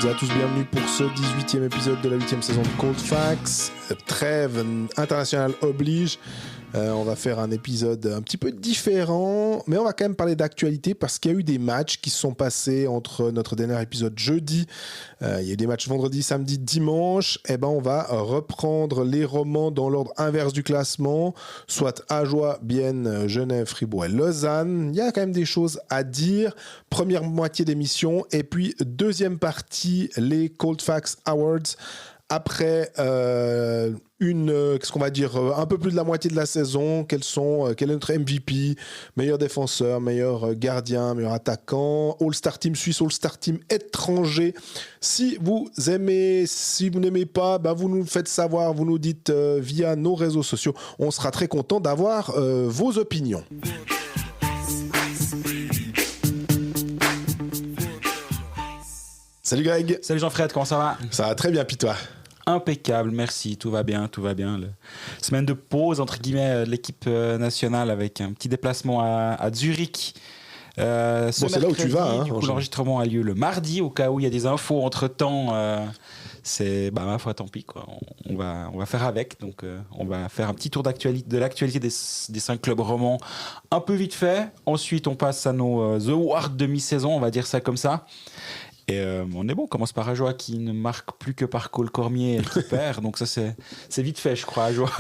toutes et à tous, bienvenue pour ce 18e épisode de la 8e saison de Cold Facts. Trêve internationale oblige. On va faire un épisode un petit peu différent, mais on va quand même parler d'actualité parce qu'il y a eu des matchs qui se sont passés entre notre dernier épisode jeudi. Il y a eu des matchs vendredi, samedi, dimanche. Et ben, on va reprendre les romans dans l'ordre inverse du classement, soit Ajoie, Bienne, Genève, Fribourg et Lausanne. Il y a quand même des choses à dire. Première moitié d'émission et puis deuxième partie, les Cold Facts Awards. Après qu'est-ce qu'on va dire, un peu plus de la moitié de la saison, quel est notre MVP, meilleur défenseur, meilleur gardien, meilleur attaquant, All-Star Team Suisse, All-Star Team étranger. Si vous aimez, si vous n'aimez pas, ben vous nous le faites savoir, vous nous dites via nos réseaux sociaux. On sera très content d'avoir vos opinions. Salut Greg. Salut Jean-Fred, comment ça va ? Ça va très bien, puis toi ? Impeccable, merci, tout va bien. Semaine de pause, entre guillemets, de l'équipe nationale avec un petit déplacement à Zurich. C'est là où tu vas. Du coup, l'enregistrement a lieu le mardi, au cas où il y a des infos entre-temps. Ma foi, tant pis, quoi. On va faire avec. Donc, on va faire un petit tour de l'actualité des 5 clubs romans un peu vite fait. Ensuite, on passe à nos awards de mi-saison, on va dire ça comme ça. Et on est bon, on commence par Ajoie qui ne marque plus que par Cole Cormier et qui perd, donc ça c'est vite fait je crois Ajoie.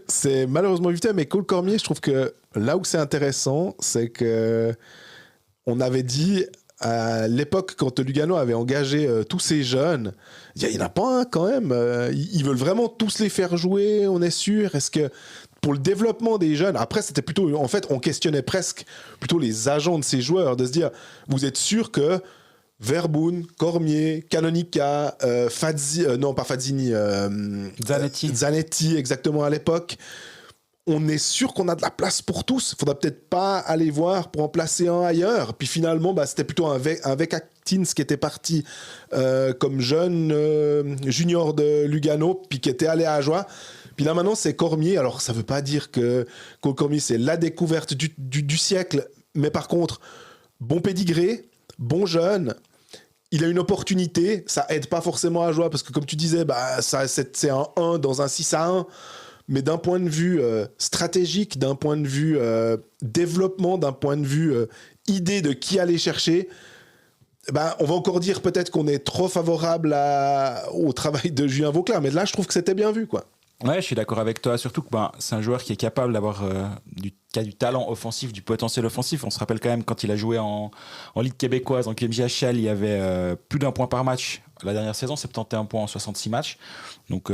C'est malheureusement vite fait, mais Cole Cormier, je trouve que là où c'est intéressant, c'est que on avait dit à l'époque quand Lugano avait engagé tous ces jeunes, il n'y en a pas un quand même, ils veulent vraiment tous les faire jouer, on est sûr, est-ce que pour le développement des jeunes, après c'était plutôt, en fait on questionnait presque plutôt les agents de ces joueurs, de se dire, vous êtes sûr que Verboen, Cormier, Canonica, Zanetti, exactement à l'époque. On est sûr qu'on a de la place pour tous. Faudra peut-être pas aller voir pour en placer un ailleurs. Puis finalement, c'était plutôt un Vekatins qui était parti comme jeune junior de Lugano, puis qui était allé à Ajoie. Puis là maintenant, c'est Cormier. Alors ça veut pas dire que Cormier c'est la découverte du siècle, mais par contre, bon pédigré, bon jeune. Il a une opportunité, ça aide pas forcément à Ajoie parce que comme tu disais, c'est un 1 dans un 6-1, mais d'un point de vue stratégique, d'un point de vue développement, d'un point de vue idée de qui aller chercher, on va encore dire peut-être qu'on est trop favorable au travail de Julien Vauclair, mais là je trouve que c'était bien vu, quoi. Ouais, je suis d'accord avec toi, surtout que c'est un joueur qui est capable d'avoir qui a du talent offensif, du potentiel offensif. On se rappelle quand même quand il a joué en Ligue québécoise, en QMJHL, il y avait plus d'un point par match la dernière saison, 71 points en 66 matchs. Donc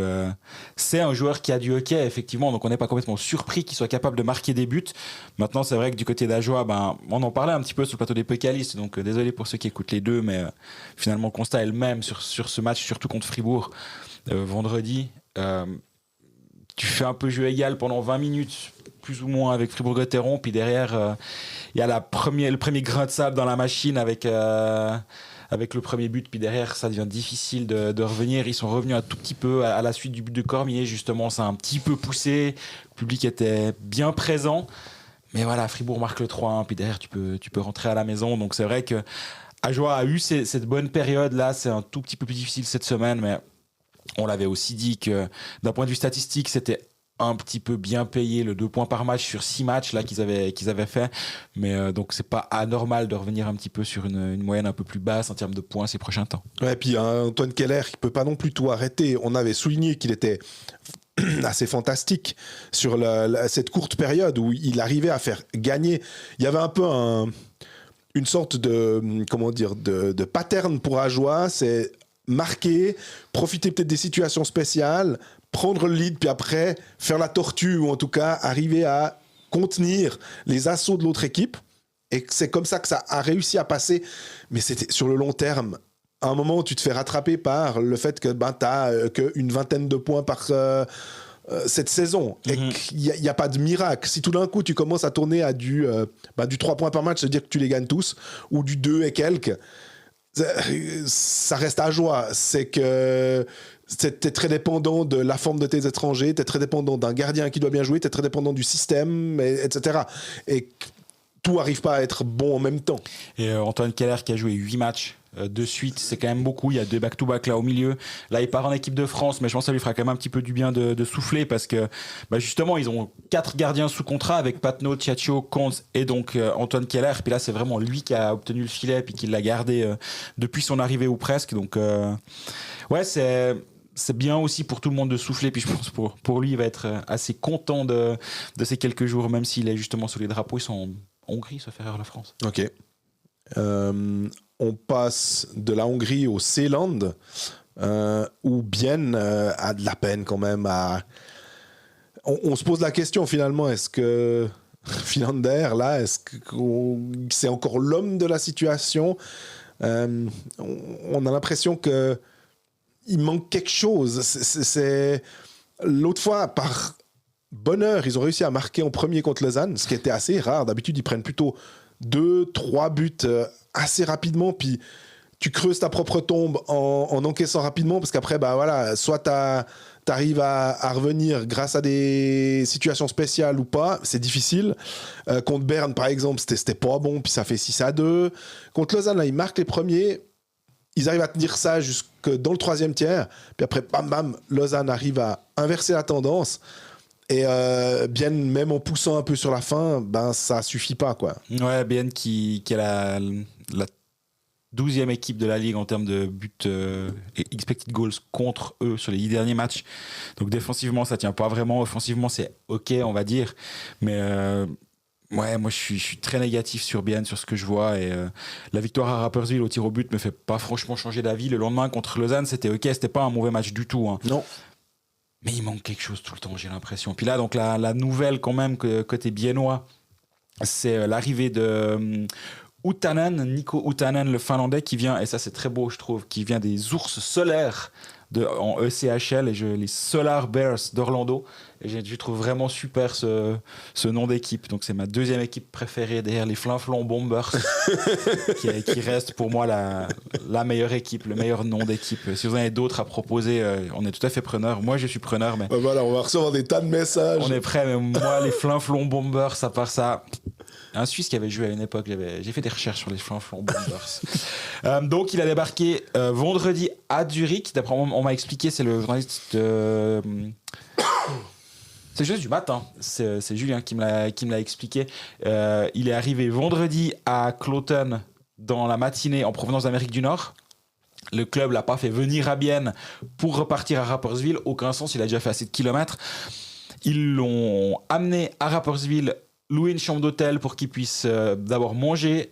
c'est un joueur qui a du hockey, effectivement, donc on n'est pas complètement surpris qu'il soit capable de marquer des buts. Maintenant, c'est vrai que du côté d'Ajoie, on en parlait un petit peu sur le plateau des Pécalistes, donc désolé pour ceux qui écoutent les deux, mais finalement le constat est le même sur ce match, surtout contre Fribourg, vendredi. Tu fais un peu jeu égal pendant 20 minutes, plus ou moins, avec Fribourg-Gotteron. Puis derrière, il y a le premier grain de sable dans la machine avec le premier but. Puis derrière, ça devient difficile de revenir. Ils sont revenus un tout petit peu à la suite du but de Cormier. Justement, ça a un petit peu poussé. Le public était bien présent. Mais voilà, Fribourg marque le 3-1. Puis derrière, tu peux rentrer à la maison. Donc c'est vrai que Ajoie a eu cette bonne période-là. C'est un tout petit peu plus difficile cette semaine, mais on l'avait aussi dit que d'un point de vue statistique, c'était un petit peu bien payé, le 2 points par match sur 6 matchs là, qu'ils avaient fait. Mais donc, c'est pas anormal de revenir un petit peu sur une moyenne un peu plus basse en termes de points ces prochains temps. Ouais, et puis Antoine Keller, il peut pas non plus tout arrêter. On avait souligné qu'il était assez fantastique sur cette courte période où il arrivait à faire gagner. Il y avait un peu une sorte de pattern pour Ajoie, c'est marquer, profiter peut-être des situations spéciales, prendre le lead, puis après faire la tortue, ou en tout cas arriver à contenir les assauts de l'autre équipe. Et c'est comme ça que ça a réussi à passer. Mais c'était sur le long terme. À un moment où tu te fais rattraper par le fait que t'as qu'une vingtaine de points par cette saison. Et qu'il n'y a pas de miracle. Si tout d'un coup tu commences à tourner à du 3 points par match, ça veut dire que tu les gagnes tous, ou du 2 et quelques, ça reste à Ajoie. C'est que t'es très dépendant de la forme de tes étrangers, t'es très dépendant d'un gardien qui doit bien jouer, t'es très dépendant du système, etc. Et tout n'arrive pas à être bon en même temps. Et Antoine Keller qui a joué 8 matchs de suite, c'est quand même beaucoup. Il y a 2 back-to-back là au milieu. Là, il part en équipe de France, mais je pense que ça lui fera quand même un petit peu du bien de souffler parce que justement, ils ont 4 gardiens sous contrat avec Patnaud, Tchatcho, Conte et donc Antoine Keller. Puis là, c'est vraiment lui qui a obtenu le filet puis qui l'a gardé depuis son arrivée ou presque. Donc, ouais, c'est bien aussi pour tout le monde de souffler. Puis je pense pour lui, il va être assez content de ces quelques jours, même s'il est justement sur les drapeaux. Ils sont en Hongrie, sauf erreur, la France. Ok. On passe de la Hongrie au Seeland, où Bienne a de la peine quand même à... On se pose la question finalement, est-ce que Finlander, là, est-ce que c'est encore l'homme de la situation? On a l'impression que il manque quelque chose. C'est... L'autre fois, par bonheur, ils ont réussi à marquer en premier contre Lausanne, ce qui était assez rare. D'habitude, ils prennent plutôt 2-3 buts assez rapidement, puis tu creuses ta propre tombe en encaissant rapidement, parce qu'après, soit t'arrives à revenir grâce à des situations spéciales ou pas, c'est difficile. Contre Berne, par exemple, c'était pas bon, puis ça fait 6-2. Contre Lausanne, là, ils marquent les premiers, ils arrivent à tenir ça jusque dans le 3e tiers, puis après, bam, bam, Lausanne arrive à inverser la tendance. Et bien, même en poussant un peu sur la fin, ça suffit pas, quoi. Ouais, bien qui est la 12e équipe de la Ligue en termes de buts expected goals contre eux sur les 10 derniers matchs. Donc défensivement, ça tient pas vraiment. Offensivement, c'est OK, on va dire. Mais ouais, moi, je suis très négatif sur Bienne, sur ce que je vois. Et la victoire à Rapperswil au tir au but me fait pas franchement changer d'avis. Le lendemain, contre Lausanne, c'était OK. C'était pas un mauvais match du tout. Hein. Non. Mais il manque quelque chose tout le temps, j'ai l'impression. Puis là, donc la nouvelle quand même côté biennois, c'est l'arrivée de Nico Utanen, le Finlandais, qui vient, et ça c'est très beau je trouve, qui vient des Ours Solaires en ECHL, et les Solar Bears d'Orlando. Et je trouve vraiment super ce nom d'équipe. Donc c'est ma 2e équipe préférée derrière les Flin-Flon Bombers, qui reste pour moi la meilleure équipe, le meilleur nom d'équipe. Si vous en avez d'autres à proposer, on est tout à fait preneur. Moi je suis preneur, mais voilà, on va recevoir des tas de messages. On est prêt, mais moi les Flin-Flon Bombers, à part ça... Un Suisse qui avait joué à une époque, j'ai fait des recherches sur les Flin-Flon Bombers. Donc il a débarqué vendredi à Zurich. D'après on m'a expliqué, c'est le journaliste de... C'est juste du matin, c'est Julien qui me l'a expliqué. Il est arrivé vendredi à Cloton dans la matinée en provenance d'Amérique du Nord. Le club l'a pas fait venir à Bienne pour repartir à Rapperswil, aucun sens, il a déjà fait assez de kilomètres. Ils l'ont amené à Rapperswil, louer une chambre d'hôtel pour qu'il puisse d'abord manger,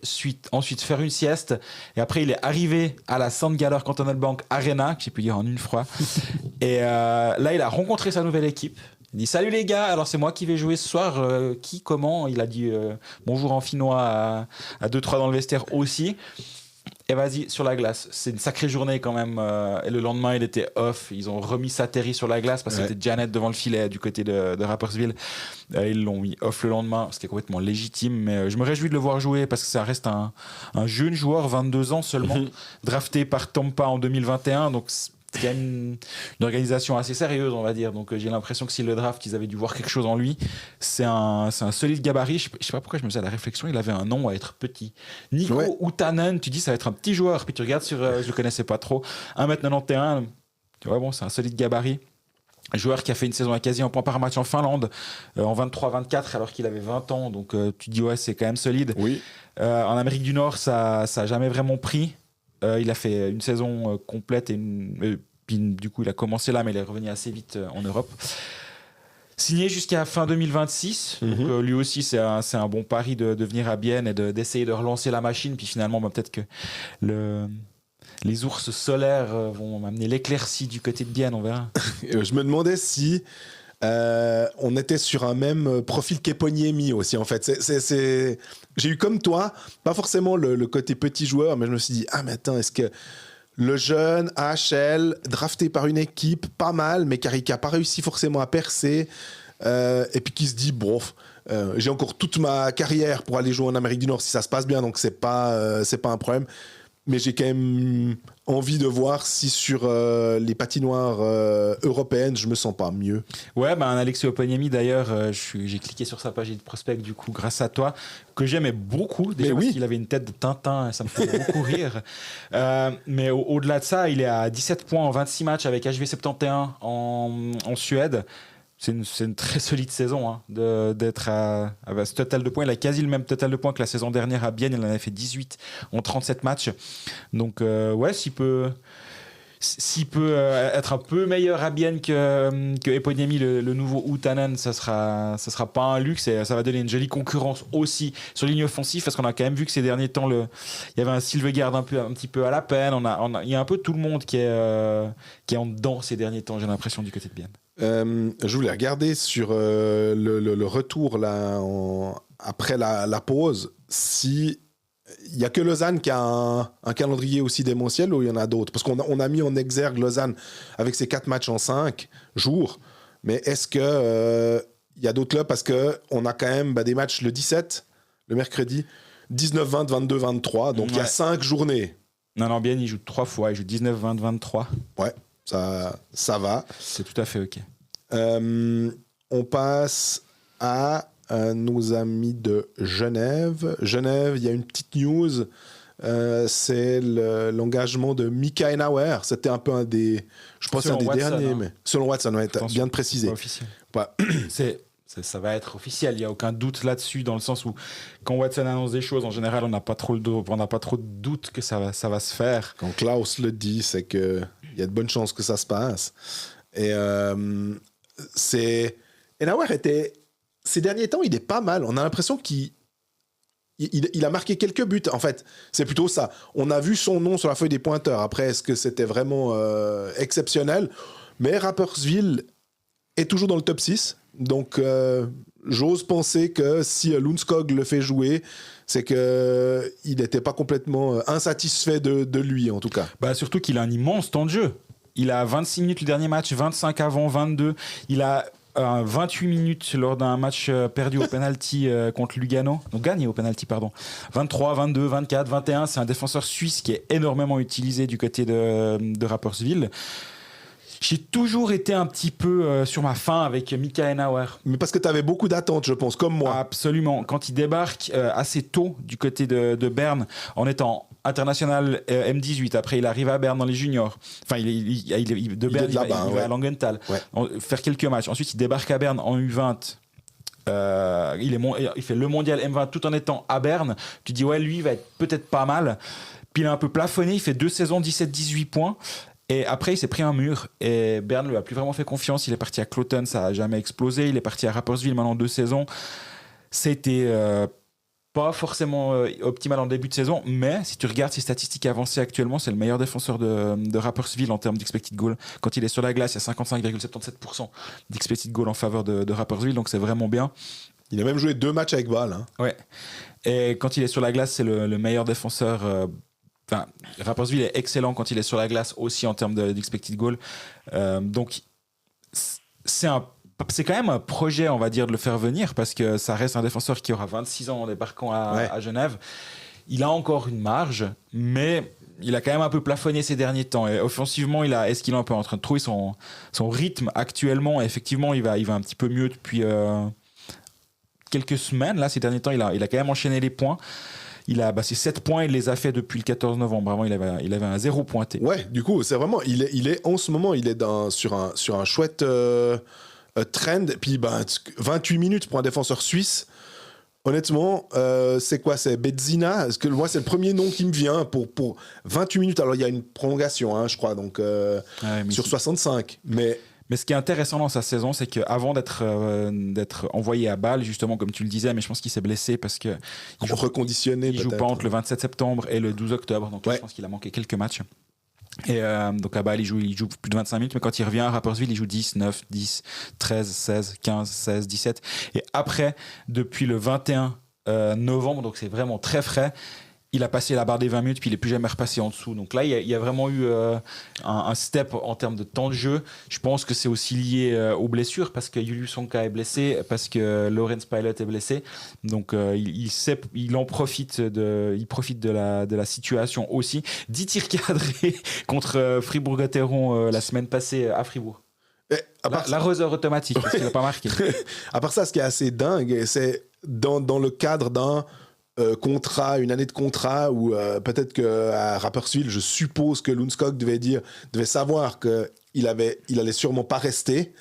ensuite faire une sieste, et après il est arrivé à la St. Galler Cantonal Bank Arena, que j'ai pu dire en une fois, et là il a rencontré sa nouvelle équipe. Il dit salut les gars, alors c'est moi qui vais jouer ce soir, qui, comment, il a dit bonjour en finnois à 2-3 dans le vestiaire aussi. Et vas-y, sur la glace. C'est une sacrée journée quand même. Et le lendemain, il était off. Ils ont remis Sateri sur la glace parce que c'était Janet devant le filet du côté de Rapperswil. Ils l'ont mis off le lendemain, ce qui est complètement légitime. Mais je me réjouis de le voir jouer parce que ça reste un jeune joueur, 22 ans seulement, drafté par Tampa en 2021. Donc c'est quand même une organisation assez sérieuse, on va dire. Donc j'ai l'impression que si le draft, ils avaient dû voir quelque chose en lui. C'est un solide gabarit. Je sais pas pourquoi je me faisais la réflexion, il avait un nom à être petit. Nico Utanen, tu dis ça va être un petit joueur, puis tu regardes sur, je le connaissais pas trop, 1m91, tu vois, bon, c'est un solide gabarit. Un joueur qui a fait une saison à quasi un point par match en Finlande, en 23-24, alors qu'il avait 20 ans. Donc tu dis, ouais, c'est quand même solide. Oui. En Amérique du Nord, ça a jamais vraiment pris. Il a fait une saison complète et puis du coup il a commencé là, mais il est revenu assez vite en Europe. Signé jusqu'à fin 2026, donc lui aussi c'est un bon pari de venir à Bienne et d'essayer de relancer la machine. Puis finalement peut-être que les Ours Solaires vont amener l'éclaircie du côté de Bienne, on verra. Je me demandais si on était sur un même profil qu'Eponiemi aussi, en fait. J'ai eu comme toi, pas forcément le côté petit joueur, mais je me suis dit, mais attends, est-ce que le jeune AHL, drafté par une équipe, pas mal, mais qui n'a pas réussi forcément à percer, et puis qui se dit, j'ai encore toute ma carrière pour aller jouer en Amérique du Nord si ça se passe bien, donc c'est pas un problème. mais j'ai quand même envie de voir si sur les patinoires européennes, je me sens pas mieux. Ouais, un Alexis Oponiemi d'ailleurs, j'ai cliqué sur sa page de prospect du coup grâce à toi, que j'aimais beaucoup déjà parce qu'il avait une tête de Tintin et ça me fait beaucoup rire. Mais au-delà de ça, il est à 17 points en 26 matchs avec HV71 en Suède. C'est une très solide saison hein, d'être à ce total de points. Il a quasi le même total de points que la saison dernière à Bienne. Il en avait fait 18 en 37 matchs. Donc, ouais, s'il peut être un peu meilleur à Bienne que Eponiemi, le nouveau Utanen, ça sera pas un luxe et ça va donner une jolie concurrence aussi sur ligne offensive parce qu'on a quand même vu que ces derniers temps, il y avait un Sylvegaard un petit peu à la peine. Il y a un peu tout le monde qui est en dedans ces derniers temps, j'ai l'impression, du côté de Bienne. Je voulais regarder sur le retour là, après la pause, si il n'y a que Lausanne qui a un calendrier aussi démentiel ou il y en a d'autres. Parce qu'on a mis en exergue Lausanne avec ses 4 matchs en 5 jours. Mais est-ce que il y a d'autres clubs? Parce qu'on a quand même des matchs le 17, le mercredi, 19-20, 22-23. Donc il y a 5 journées. Non, bien, il joue 3 fois. Il joue 19, 20, 23. Ouais. Ça va. C'est tout à fait OK. On passe à nos amis de Genève. Genève, il y a une petite news. C'est l'engagement de Mika Henauer. C'était un peu un des... Je pense un des Watson, derniers. hein. Mais selon Watson, ouais, bien de préciser. Officiel. Ouais. Ça va être officiel, il n'y a aucun doute là-dessus, dans le sens où quand Watson annonce des choses, en général, on n'a pas trop de doute que ça va se faire. Quand Klaus le dit, c'est qu'il y a de bonnes chances que ça se passe. Et Henauer était... Ces derniers temps, il est pas mal. On a l'impression qu'il a marqué quelques buts. En fait, c'est plutôt ça. On a vu son nom sur la feuille des pointeurs. Après, est-ce que c'était vraiment exceptionnel? Mais Rapperswil est toujours dans le top 6. Donc, j'ose penser que si Lundskog le fait jouer, c'est qu'il n'était pas complètement insatisfait de lui, en tout cas. Surtout qu'il a un immense temps de jeu. Il a 26 minutes le dernier match, 25 avant, 22. Il a 28 minutes lors d'un match perdu au penalty contre Lugano. Donc gagné au penalty, pardon. 23, 22, 24, 21. C'est un défenseur suisse qui est énormément utilisé du côté de Rapperswil. J'ai toujours été un petit peu sur ma faim avec Mika Henauer. Mais parce que tu avais beaucoup d'attentes, je pense, comme moi. Absolument. Quand il débarque assez tôt du côté de Berne, en étant international M18, après il arrive à Berne dans les juniors. Enfin, de Berne, il va à Langenthal, faire quelques matchs. Ensuite, il débarque à Berne en U20. Il fait le mondial M20 tout en étant à Berne. Tu dis, ouais, lui, il va être peut-être pas mal. Puis il a un peu plafonné. Il fait 2 saisons, 17-18 points. Et après, il s'est pris un mur et Berne lui a plus vraiment fait confiance. Il est parti à Cloton, ça n'a jamais explosé. Il est parti à Rapperswil maintenant 2 saisons. C'était pas forcément optimal en début de saison, mais si tu regardes ses statistiques avancées actuellement, c'est le meilleur défenseur de Rapperswil en termes d'expected goal. Quand il est sur la glace, il y a 55,77% d'expected goal en faveur de Rapperswil, donc c'est vraiment bien. Il a même joué 2 matchs avec Bâle. Hein. Ouais. Et quand il est sur la glace, c'est le meilleur défenseur. Rapperswil est excellent quand il est sur la glace aussi en termes d'expected goal. Donc, c'est quand même un projet, on va dire, de le faire venir parce que ça reste un défenseur qui aura 26 ans en débarquant à Genève. Il a encore une marge, mais il a quand même un peu plafonné ces derniers temps. Et offensivement, est-ce qu'il est un peu en train de trouver son rythme actuellement? Et effectivement, il va un petit peu mieux depuis quelques semaines. Là, ces derniers temps, il a quand même enchaîné les points. Il a ses 7 points, il les a fait depuis le 14 novembre. Avant, il avait un 0 pointé. Ouais, du coup, c'est vraiment... Il est en ce moment, il est sur un chouette trend. Puis 28 minutes pour un défenseur suisse. Honnêtement, c'est quoi? C'est Bedzina? Parce que moi, c'est le premier nom qui me vient pour 28 minutes. Alors, il y a une prolongation, hein, je crois, donc sur 65. Mais ce qui est intéressant dans sa saison, c'est qu'avant d'être envoyé à Bâle, justement, comme tu le disais, mais je pense qu'il s'est blessé parce qu'il reconditionné. Il joue pas entre le 27 septembre et le 12 octobre. Donc là, je pense qu'il a manqué quelques matchs. Et donc à Bâle, il joue plus de 25 minutes, mais quand il revient à Rapperswil, il joue 10, 9, 10, 13, 16, 15, 16, 17. Et après, depuis le 21 novembre, donc c'est vraiment très frais, il a passé la barre des 20 minutes, puis il n'est plus jamais repassé en dessous. Donc là, il y a vraiment eu un step en termes de temps de jeu. Je pense que c'est aussi lié aux blessures, parce que Julius Onka est blessé, parce que Lawrence Pilot est blessé. Donc il profite de la situation aussi. 10 tirs cadrés contre Fribourg-Gotteron la semaine passée à Fribourg. L'arroseur automatique, parce qu'il n'a pas marqué. À part ça, ce qui est assez dingue, c'est dans le cadre d'un contrat, une année de contrat, où peut-être qu'à Rapperswil, je suppose que Lundskog devait savoir qu'il allait sûrement pas rester,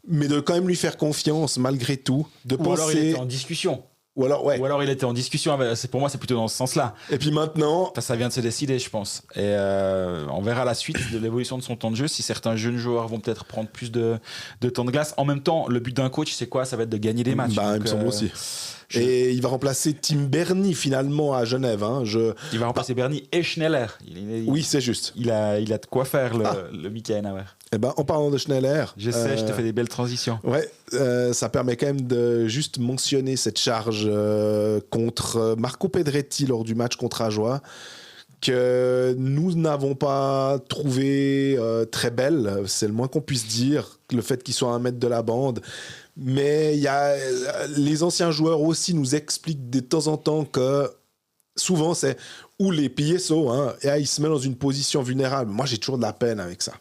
mais de quand même lui faire confiance malgré tout. Ou alors il était en discussion. Ou alors il était en discussion. Pour moi, c'est plutôt dans ce sens-là. Et puis maintenant... Ça vient de se décider, je pense. Et on verra la suite de l'évolution de son temps de jeu, si certains jeunes joueurs vont peut-être prendre plus de temps de glace. En même temps, le but d'un coach, c'est quoi ? Ça va être de gagner des matchs. Il me semble aussi. Et il va remplacer Tim Berni finalement à Genève. Il va remplacer Berni et Schneller. Oui, c'est juste. Il a de quoi faire, le Michael Nauer. Eh ben, en parlant de Schneller... Je te fais des belles transitions. Ouais, ça permet quand même de juste mentionner cette charge contre Marco Pedretti lors du match contre Ajoie, que nous n'avons pas trouvé très belle. C'est le moins qu'on puisse dire, le fait qu'il soit à 1 mètre de la bande. Mais les anciens joueurs aussi nous expliquent de temps en temps que souvent c'est où les PSO, et il se met dans une position vulnérable. Moi, j'ai toujours de la peine avec ça.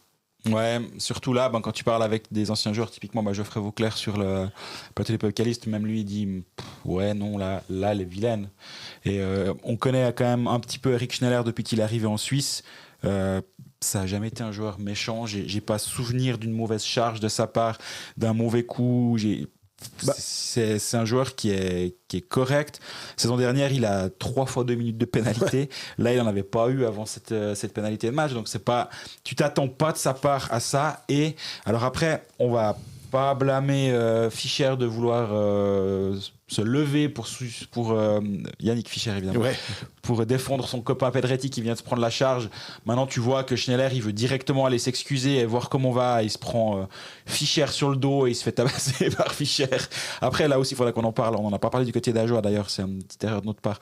Ouais, surtout là, quand tu parles avec des anciens joueurs, typiquement Geoffrey Vauclair sur le plateau des Podcalistes, même lui il dit ouais, non, là, elle est vilaine. Et on connaît quand même un petit peu Eric Schneller depuis qu'il est arrivé en Suisse. Ça n'a jamais été un joueur méchant. J'ai pas souvenir d'une mauvaise charge de sa part, d'un mauvais coup. C'est un joueur qui est correct. Saison dernière, il a 3 fois 2 minutes de pénalité. Là, il n'en avait pas eu avant cette pénalité de match. Donc, tu t'attends pas de sa part à ça. Et alors après, on va pas blâmer Fischer de vouloir se lever pour Yannick Fischer, évidemment, pour défendre son copain Pedretti qui vient de se prendre la charge. Maintenant, tu vois que Schneller, il veut directement aller s'excuser et voir comment on va. Il se prend Fischer sur le dos et il se fait tabasser par Fischer. Après, là aussi, il faudra qu'on en parle. On n'en a pas parlé du côté d'Ajoie, d'ailleurs. C'est une petite erreur de notre part.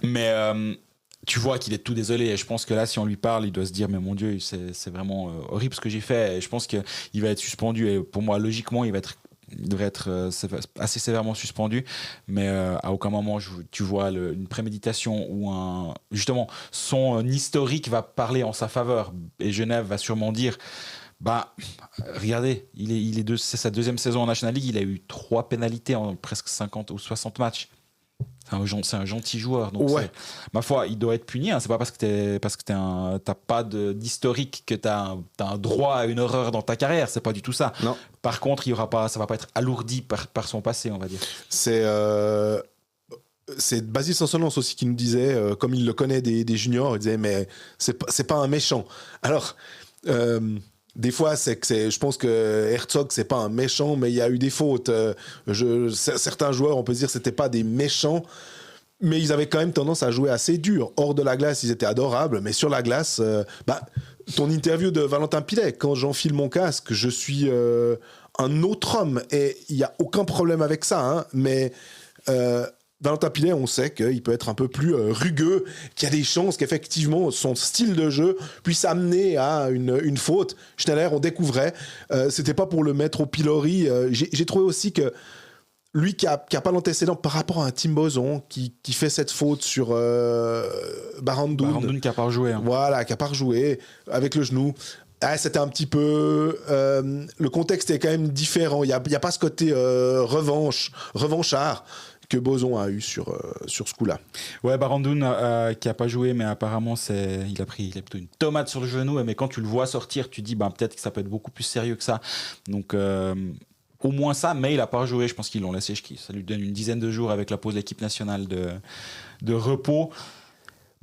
Mais... tu vois qu'il est tout désolé et je pense que là si on lui parle il doit se dire mais mon Dieu c'est vraiment horrible ce que j'ai fait et je pense qu'il va être suspendu et pour moi logiquement il devrait être assez sévèrement suspendu mais à aucun moment tu vois une préméditation ou justement son historique va parler en sa faveur et Genève va sûrement dire regardez c'est sa 2e saison en National League, il a eu 3 pénalités en presque 50 ou 60 matchs. C'est un gentil joueur, donc ma foi, il doit être puni. C'est pas parce que t'as pas d'historique que t'as un droit à une erreur dans ta carrière. C'est pas du tout ça. Non. Par contre, ça va pas être alourdi par son passé, on va dire. C'est Basile Sansonance aussi qui nous disait, comme il le connaît des juniors, il disait mais c'est pas un méchant. Alors. Des fois, je pense que Herzog, c'est pas un méchant, mais il y a eu des fautes. Certains joueurs, on peut se dire que c'était pas des méchants, mais ils avaient quand même tendance à jouer assez dur. Hors de la glace, ils étaient adorables, mais sur la glace, ton interview de Valentin Pilet, quand j'enfile mon casque, je suis un autre homme, et il n'y a aucun problème avec ça, mais... Valentin Pilet, on sait qu'il peut être un peu plus rugueux, qu'il y a des chances qu'effectivement son style de jeu puisse amener à une faute. Schneller, on découvrait, c'était pas pour le mettre au pilori. J'ai trouvé aussi que lui qui a pas l'antécédent par rapport à un Tim Boson qui fait cette faute sur Barandoun. Barandoun qui a pas rejoué. Voilà, qui a pas rejoué avec le genou. C'était un petit peu... le contexte est quand même différent. Il y a pas ce côté revanchard que Boson a eu sur ce coup-là. Ouais, Barandoun qui a pas joué, mais apparemment il a plutôt une tomate sur le genou, mais quand tu le vois sortir, tu dis peut-être que ça peut être beaucoup plus sérieux que ça. Donc au moins ça, mais il a pas joué. Je pense qu'ils l'ont laissé. Ça lui donne une dizaine de jours avec la pause de l'équipe nationale de repos.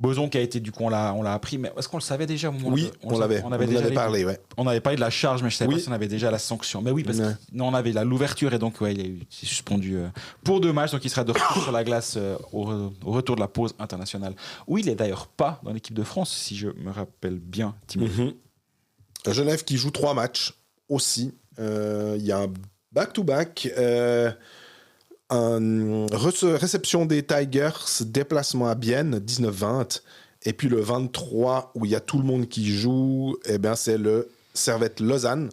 Boson qui a été, du coup, on l'a appris, mais est-ce qu'on le savait déjà au moment on avait déjà parlé, ouais. On avait parlé de la charge, mais je ne savais pas si on avait déjà la sanction. Mais oui, parce qu'on avait l'ouverture et donc il est suspendu pour 2 matchs, donc il sera de retour sur la glace au retour de la pause internationale, où il n'est d'ailleurs pas dans l'équipe de France, si je me rappelle bien, Timothée. Genève qui joue 3 matchs aussi. Il y a un back-to-back. réception des Tigers, déplacement à Bienne, 19-20. Et puis le 23, où il y a tout le monde qui joue, c'est le Servette Lausanne,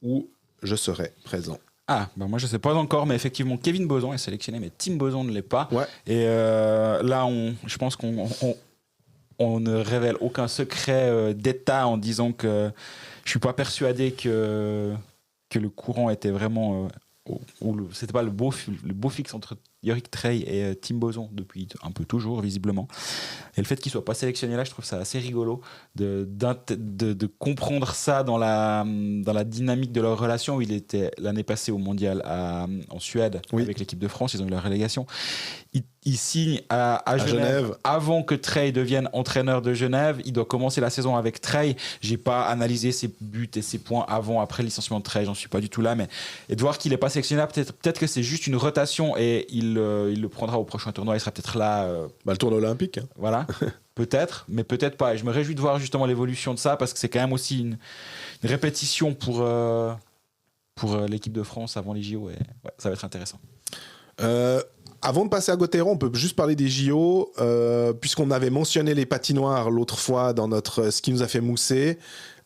où je serai présent. Ah, moi je sais pas encore, mais effectivement, Kevin Bozon est sélectionné, mais Tim Bozon ne l'est pas. Ouais. Et là, je pense qu'on ne révèle aucun secret d'État en disant que je suis pas persuadé que le courant était vraiment... c'était pas le beau fixe entre Yorick Trey et Tim Bozon depuis un peu toujours visiblement, et le fait qu'il soit pas sélectionné là, je trouve ça assez rigolo de comprendre ça dans la dynamique de leur relation, où il était l'année passée au mondial en Suède, oui, avec l'équipe de France, ils ont eu la relégation. Il signe à Genève avant que Trey devienne entraîneur de Genève. Il doit commencer la saison avec Trey. J'ai pas analysé ses buts et ses points après le licenciement de Trey, j'en suis pas du tout là, mais et de voir qu'il est pas sélectionné, peut-être que c'est juste une rotation et il le prendra au prochain tournoi, il sera peut-être là. Le tournoi olympique. Hein. Voilà, peut-être, mais peut-être pas. Et je me réjouis de voir justement l'évolution de ça, parce que c'est quand même aussi une répétition pour l'équipe de France avant les JO, et ouais, ça va être intéressant. Avant de passer à Gauthieron, on peut juste parler des JO, puisqu'on avait mentionné les patinoires l'autre fois dans ce qui nous a fait mousser.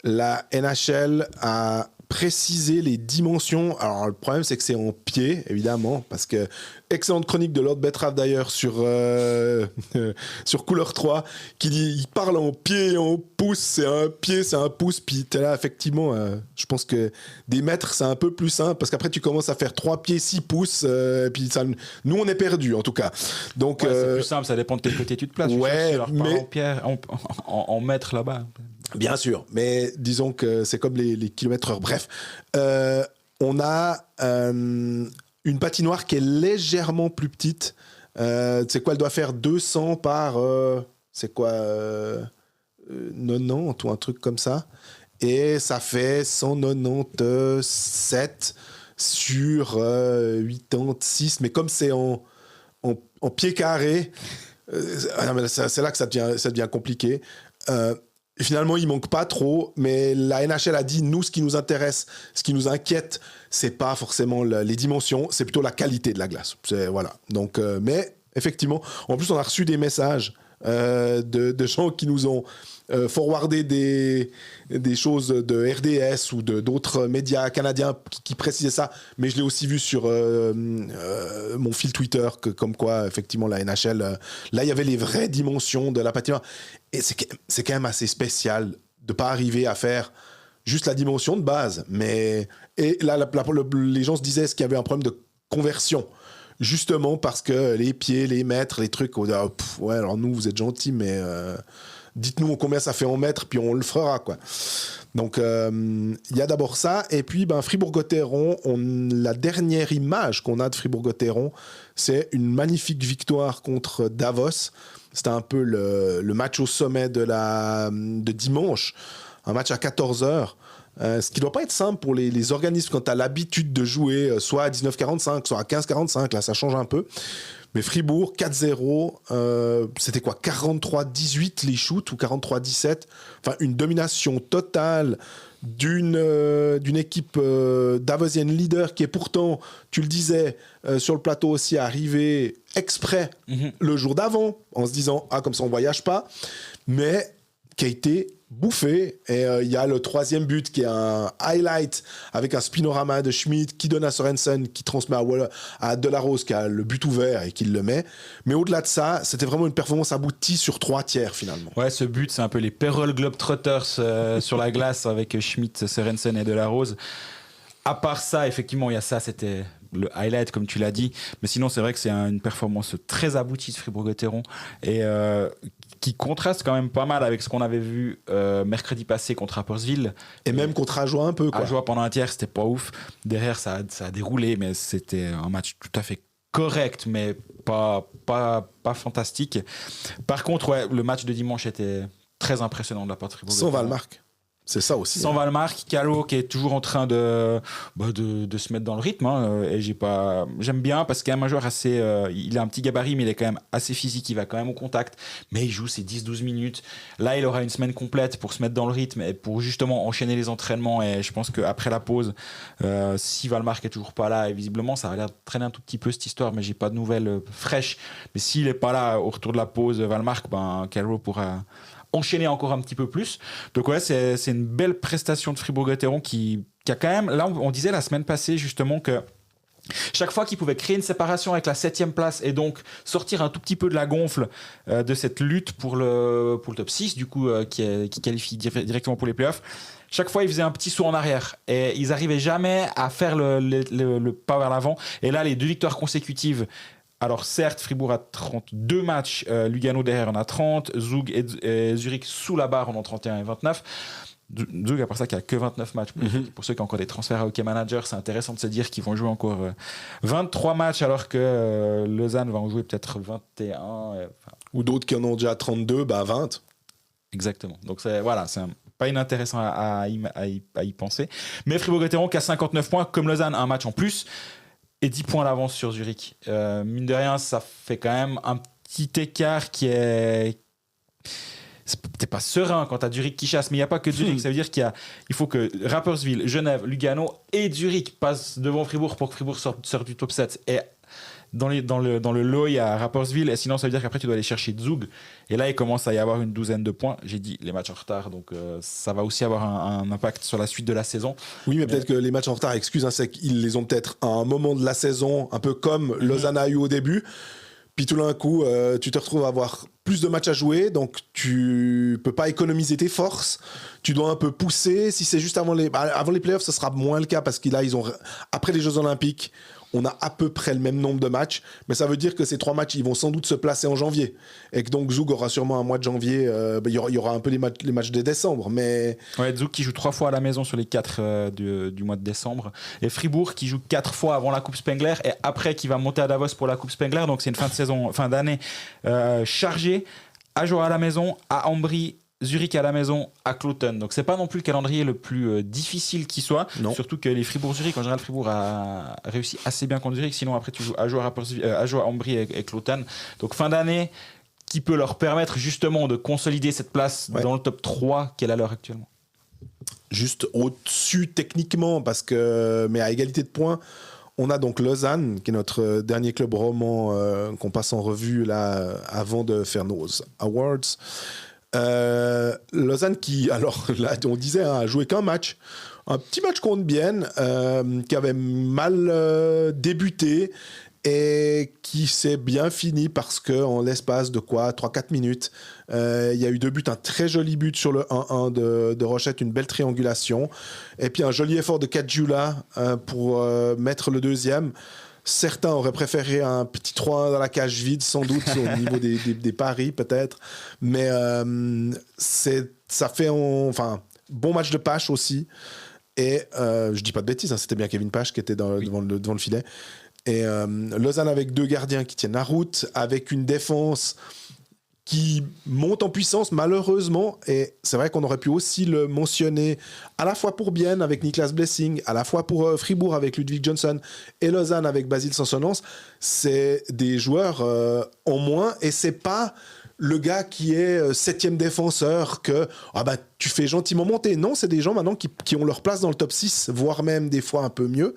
La NHL a précisé les dimensions. Alors le problème, c'est que c'est en pied, évidemment, parce que excellente chronique de Lord Betrave d'ailleurs sur Couleur 3, qui dit, il parle en pied, en pouce, c'est un pied, c'est un pouce, puis t'es là, effectivement, je pense que des mètres, c'est un peu plus simple, parce qu'après tu commences à faire 3 pieds, 6 pouces, puis ça, nous on est perdus en tout cas. Donc, ouais, c'est plus simple, ça dépend de quel côté tu te places. Ouais, mais en mètres là-bas. Bien sûr, mais disons que c'est comme les kilomètres/heure. Bref, on a une patinoire qui est légèrement plus petite. C'est quoi, elle doit faire 200 par 90 ou un truc comme ça. Et ça fait 197 sur 86. Mais comme c'est en pied carré, c'est là que ça devient compliqué. Finalement, il manque pas trop, mais la NHL a dit, nous, ce qui nous intéresse, ce qui nous inquiète, c'est pas forcément les dimensions, c'est plutôt la qualité de la glace. Voilà. Donc, mais effectivement, en plus, on a reçu des messages de gens qui nous ont forwardé des choses de RDS ou d'autres médias canadiens qui précisaient ça, mais je l'ai aussi vu sur mon fil Twitter, comme quoi, effectivement, la NHL, là, il y avait les vraies dimensions de la patinoire. Et c'est quand même assez spécial de ne pas arriver à faire juste la dimension de base. Et là, les gens se disaient qu'il y avait un problème de conversion. Justement parce que les pieds, les mètres, les trucs, ouais, alors nous, vous êtes gentils, mais dites-nous combien ça fait en mètres, puis on le fera, quoi. Donc, il y a d'abord ça. Et puis, Fribourg-Gotteron, la dernière image qu'on a de Fribourg-Gotteron, c'est une magnifique victoire contre Davos. C'était un peu le match au sommet de dimanche, un match à 14h. Ce qui ne doit pas être simple pour les organismes quand tu as l'habitude de jouer soit à 19h45, soit à 15h45. Là, ça change un peu. Mais Fribourg, 4-0, c'était quoi, 43-18 les shoots ou 43-17. Enfin, une domination totale d'une équipe davosienne leader qui est pourtant, tu le disais, sur le plateau aussi arrivé exprès le jour d'avant, en se disant, comme ça on voyage pas, mais qui a été bouffé. Et il y a le troisième but qui est un highlight avec un spinorama de Schmidt qui donne à Sorensen, qui transmet à Delarose qui a le but ouvert et qui le met. Mais au-delà de ça, c'était vraiment une performance aboutie sur 3 tiers finalement. Ouais, ce but, c'est un peu les Perol Globetrotters sur la glace avec Schmidt, Sorensen et Delarose. À part ça, effectivement, il y a ça, c'était le highlight, comme tu l'as dit. Mais sinon, c'est vrai que c'est une performance très aboutie de Fribourg-Gotteron et qui contraste quand même pas mal avec ce qu'on avait vu mercredi passé contre Rapperswil. Et même contre Ajoie un peu. Ajoie pendant un tiers, c'était pas ouf. Derrière, ça a déroulé, mais c'était un match tout à fait correct, mais pas fantastique. Par contre, ouais, le match de dimanche était très impressionnant de la part de Fribourg. Sans Valmark. C'est ça aussi. Sans Valmark, Calo qui est toujours en train de se mettre dans le rythme. Et j'aime bien parce qu'il y a un joueur assez. Il a un petit gabarit, mais il est quand même assez physique. Il va quand même au contact. Mais il joue ses 10-12 minutes. Là, il aura une semaine complète pour se mettre dans le rythme et pour justement enchaîner les entraînements. Et je pense qu'après la pause, si Valmark est toujours pas là, et visiblement, ça a l'air de traîner un tout petit peu cette histoire, mais j'ai pas de nouvelles fraîches. Mais s'il est pas là au retour de la pause, Valmark, Calo pourra enchaîner encore un petit peu plus. Donc ouais, c'est une belle prestation de Fribourg-Gotteron qui a quand même, là on disait la semaine passée justement que chaque fois qu'il pouvait créer une séparation avec la 7e place et donc sortir un tout petit peu de la gonfle de cette lutte pour le top 6 du coup qui qualifie directement pour les playoffs, chaque fois, ils faisaient un petit saut en arrière et ils n'arrivaient jamais à faire le pas vers l'avant. Et là, les 2 victoires consécutives. Alors certes, Fribourg a 32 matchs, Lugano derrière en a 30, Zug et Zurich sous la barre en ont 31 et 29. Zug, à part ça, qui a que 29 matchs. Pour ceux qui ont encore des transferts à Hockey Manager, c'est intéressant de se dire qu'ils vont jouer encore 23 matchs alors que Lausanne va en jouer peut-être 21. Ou d'autres qui en ont déjà 32, 20. Exactement. Donc c'est pas inintéressant à y penser. Mais Fribourg-Gotteron qui a 59 points, comme Lausanne, un match en plus. Et 10 points d'avance sur Zurich. Mine de rien, ça fait quand même un petit écart qui est... C'est peut-être pas serein quand t'as Zurich qui chasse, mais il n'y a pas que Zurich. Ça veut dire il faut que Rapperswil, Genève, Lugano et Zurich passent devant Fribourg pour que Fribourg sorte du top 7. Et dans le lot, il y a Rapperswil, et sinon ça veut dire qu'après tu dois aller chercher Zug. Et là, il commence à y avoir une douzaine de points. J'ai dit les matchs en retard, donc ça va aussi avoir un impact sur la suite de la saison. Oui, mais peut-être que les matchs en retard, c'est qu'ils les ont peut-être à un moment de la saison, un peu comme Lausanne a eu au début. Puis tout d'un coup, tu te retrouves à avoir plus de matchs à jouer, donc tu peux pas économiser tes forces. Tu dois un peu pousser. Si c'est juste avant les playoffs, ce sera moins le cas parce que là, après les Jeux Olympiques, on a à peu près le même nombre de matchs, mais ça veut dire que ces 3 matchs, ils vont sans doute se placer en janvier. Et que donc Zug aura sûrement un mois de janvier, il y aura un peu les matchs de décembre. Mais... Ouais, Zug qui joue 3 fois à la maison sur les 4 du mois de décembre. Et Fribourg qui joue 4 fois avant la Coupe Spengler et après qui va monter à Davos pour la Coupe Spengler. Donc c'est une fin d'année chargée. À jouer à la maison, à Ambry, Zurich à la maison, à Cloton. Donc c'est pas non plus le calendrier le plus difficile qui soit. Non. Surtout que les Fribourg-Zurich, en général, Fribourg a réussi assez bien contre Zurich. Sinon après tu joues à jouer à Ambry et Cloton. Donc fin d'année qui peut leur permettre justement de consolider cette place dans le top 3 qu'elle a à l'heure actuellement. Juste au-dessus techniquement, mais à égalité de points, on a donc Lausanne, qui est notre dernier club roman qu'on passe en revue là avant de faire nos awards. Lausanne qui, alors là on disait, a joué qu'un match, un petit match contre Bienne, qui avait mal débuté et qui s'est bien fini parce qu'en l'espace de 3-4 minutes, il y a eu 2 buts, un très joli but sur le 1-1 de Rochette, une belle triangulation, et puis un joli effort de Kadjula pour mettre le deuxième. Certains auraient préféré un petit 3-1 dans la cage vide, sans doute, au niveau des paris, peut-être. Mais ça fait... bon match de Pache aussi. Et je dis pas de bêtises, c'était bien Kevin Pache qui était devant le filet. Et Lausanne avec 2 gardiens qui tiennent la route, avec une défense qui monte en puissance malheureusement, et c'est vrai qu'on aurait pu aussi le mentionner à la fois pour Bienne avec Niklas Blessing, à la fois pour Fribourg avec Ludwig Johnson et Lausanne avec Basile Sansonance. C'est des joueurs en moins, et c'est pas le gars qui est 7e défenseur que tu fais gentiment monter. Non, c'est des gens maintenant qui ont leur place dans le top 6, voire même des fois un peu mieux,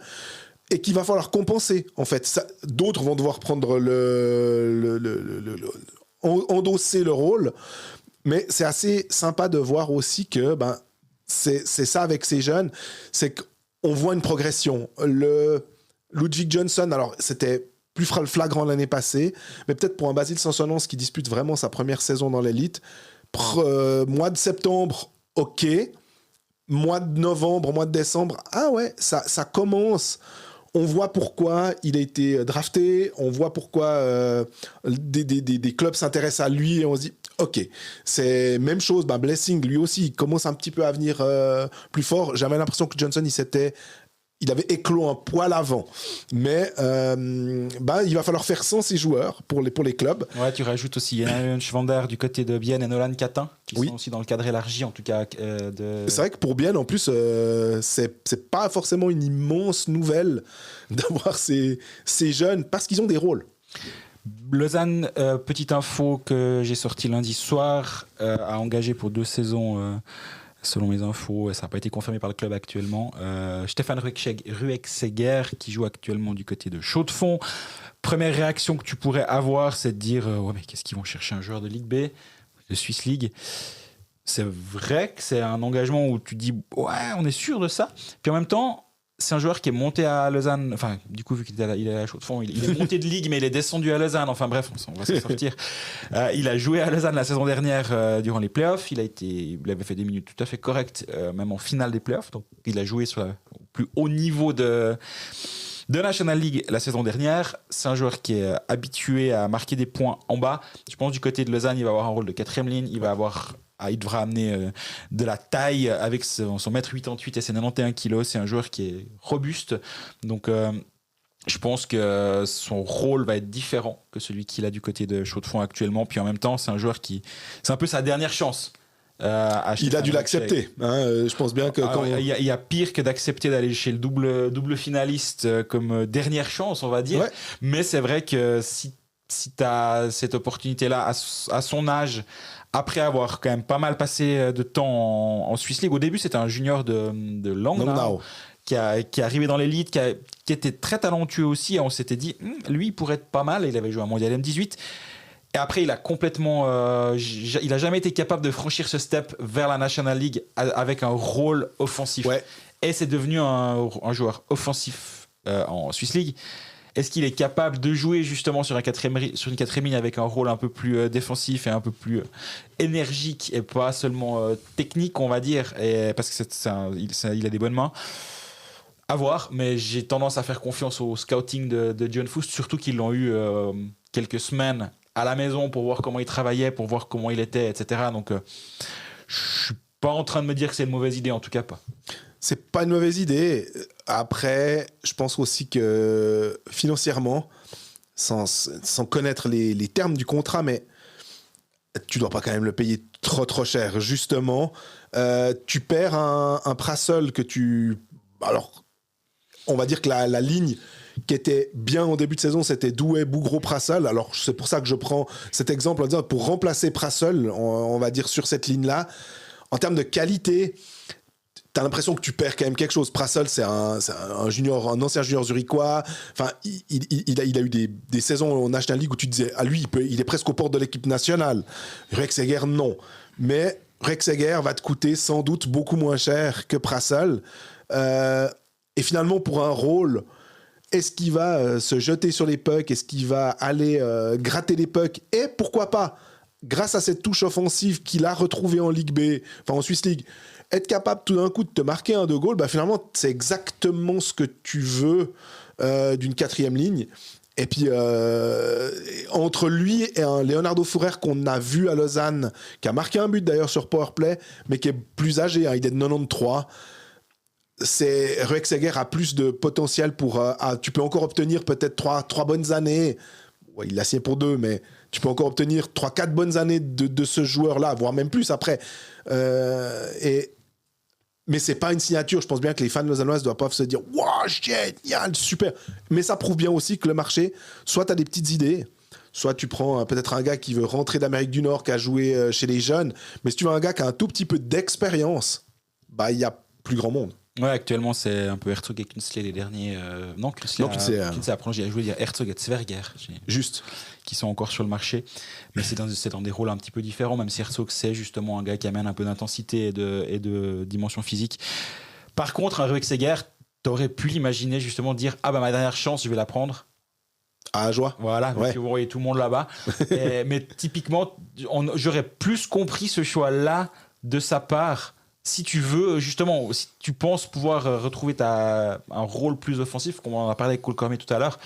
et qu'il va falloir compenser en fait. D'autres vont devoir prendre endosser le rôle, mais c'est assez sympa de voir aussi que c'est ça avec ces jeunes, c'est qu'on voit une progression. Le Ludwig Johnson, alors c'était plus flagrant l'année passée, mais peut-être pour un Basile Sansonance qui dispute vraiment sa première saison dans l'élite, mois de septembre, ok, mois de novembre, mois de décembre, ça commence. On voit pourquoi il a été drafté, on voit pourquoi des clubs s'intéressent à lui, et on se dit, ok, c'est même chose, Blessing, lui aussi, il commence un petit peu à venir plus fort. J'avais l'impression que Johnson, il s'était il avait éclos un poil avant. Mais il va falloir faire sans ces joueurs pour les clubs. Ouais, tu rajoutes aussi Yann Schwander du côté de Bienne et Nolan Catin, qui sont aussi dans le cadre élargi, en tout cas. C'est vrai que pour Bienne, en plus, c'est pas forcément une immense nouvelle d'avoir ces jeunes, parce qu'ils ont des rôles. Lausanne, petite info que j'ai sortie lundi soir, a engagé pour 2 saisons, selon mes infos, ça n'a pas été confirmé par le club actuellement, Stéphane Rueckseger, qui joue actuellement du côté de Chaux-de-Fonds. Première réaction que tu pourrais avoir, c'est de dire ouais, mais qu'est-ce qu'ils vont chercher un joueur de Ligue B, de Swiss League. C'est vrai que c'est un engagement où tu dis ouais, on est sûr de ça. Puis en même temps, c'est un joueur qui est monté à Lausanne, enfin, du coup, vu qu'il est à Chaux-de-Fonds, il est monté de ligue, mais il est descendu à Lausanne. Enfin, bref, on va s'en sortir. Il a joué à Lausanne la saison dernière durant les playoffs. Il avait fait des minutes tout à fait correctes, même en finale des playoffs. Donc, il a joué sur le plus haut niveau de National League la saison dernière. C'est un joueur qui est habitué à marquer des points en bas. Je pense du côté de Lausanne, il va avoir un rôle de 4e ligne. Il devra amener de la taille avec son 1m88 et ses 91 kg. C'est un joueur qui est robuste. Donc, je pense que son rôle va être différent que celui qu'il a du côté de Chaux-de-Fonds actuellement. Puis en même temps, c'est un joueur c'est un peu sa dernière chance. Il a dû l'accepter. Je pense bien que il y a pire que d'accepter d'aller chez le double finaliste comme dernière chance, on va dire. Ouais. Mais c'est vrai que si tu as cette opportunité-là à son âge, après avoir quand même pas mal passé de temps en Swiss League. Au début, c'était un junior de Langnau qui est arrivé dans l'élite, qui était très talentueux aussi. Et on s'était dit, lui, il pourrait être pas mal. Il avait joué un mondial M18. Et après, il a complètement... il a jamais été capable de franchir ce step vers la National League avec un rôle offensif. Ouais. Et c'est devenu un joueur offensif en Swiss League. Est-ce qu'il est capable de jouer justement sur une quatrième ligne avec un rôle un peu plus défensif et un peu plus énergique et pas seulement technique, on va dire, parce que il a des bonnes mains. À voir, mais j'ai tendance à faire confiance au scouting de John Foust, surtout qu'ils l'ont eu quelques semaines à la maison pour voir comment il travaillait, pour voir comment il était, etc. Donc, je suis pas en train de me dire que c'est une mauvaise idée, en tout cas pas. C'est pas une mauvaise idée. Après, je pense aussi que financièrement, sans connaître les termes du contrat, mais tu dois pas quand même le payer trop cher. Justement, tu perds un Prassel que tu... Alors, on va dire que la ligne qui était bien en début de saison, c'était Douai, Bougro, Prassel. Alors, c'est pour ça que je prends cet exemple en disant pour remplacer Prassel, on va dire sur cette ligne-là, en termes de qualité... T'as l'impression que tu perds quand même quelque chose. Prassel, c'est un ancien junior zurichois. Enfin, il a eu des saisons en National League où tu disais, lui, il est presque aux portes de l'équipe nationale. Rueckseger, non. Mais Rueckseger va te coûter sans doute beaucoup moins cher que Prassel. Et finalement, pour un rôle, est-ce qu'il va se jeter sur les pucks? Est-ce qu'il va aller gratter les pucks? Et pourquoi pas, grâce à cette touche offensive qu'il a retrouvée en Ligue B, enfin en Swiss League, être capable tout d'un coup de te marquer un 2 goals, finalement, c'est exactement ce que tu veux d'une 4e ligne. Et puis, entre lui et un Leonardo Fourer qu'on a vu à Lausanne, qui a marqué un but d'ailleurs sur Powerplay, mais qui est plus âgé, il est de 93, Rueckseger a plus de potentiel pour... tu peux encore obtenir peut-être 3 bonnes années. Ouais, il l'a signé pour 2, mais... Tu peux encore obtenir 3-4 bonnes années de ce joueur-là, voire même plus après. Mais c'est pas une signature. Je pense bien que les fans lausannois doivent pas se dire « Waouh, génial, super !» Mais ça prouve bien aussi que le marché, soit tu as des petites idées, soit tu prends peut-être un gars qui veut rentrer d'Amérique du Nord, qui a joué chez les jeunes. Mais si tu veux un gars qui a un tout petit peu d'expérience, il y a plus grand monde. Ouais, actuellement, c'est un peu Herzog et Künzle les derniers. Non, Künzle a prolongé. Je voulais dire Herzog et Zwerger. Juste. Qui sont encore sur le marché. Mais c'est dans des rôles un petit peu différents, même si Herzog, c'est justement un gars qui amène un peu d'intensité et de dimension physique. Par contre, un Rueckseger, t'aurais pu l'imaginer justement dire « Ah ma dernière chance, je vais la prendre ». À joie. Voilà, ouais. Vous voyez tout le monde là-bas. Mais typiquement, j'aurais plus compris ce choix-là de sa part. Si tu veux, justement, si tu penses pouvoir retrouver un rôle plus offensif, comme on en a parlé avec Cole Cormier tout à l'heure.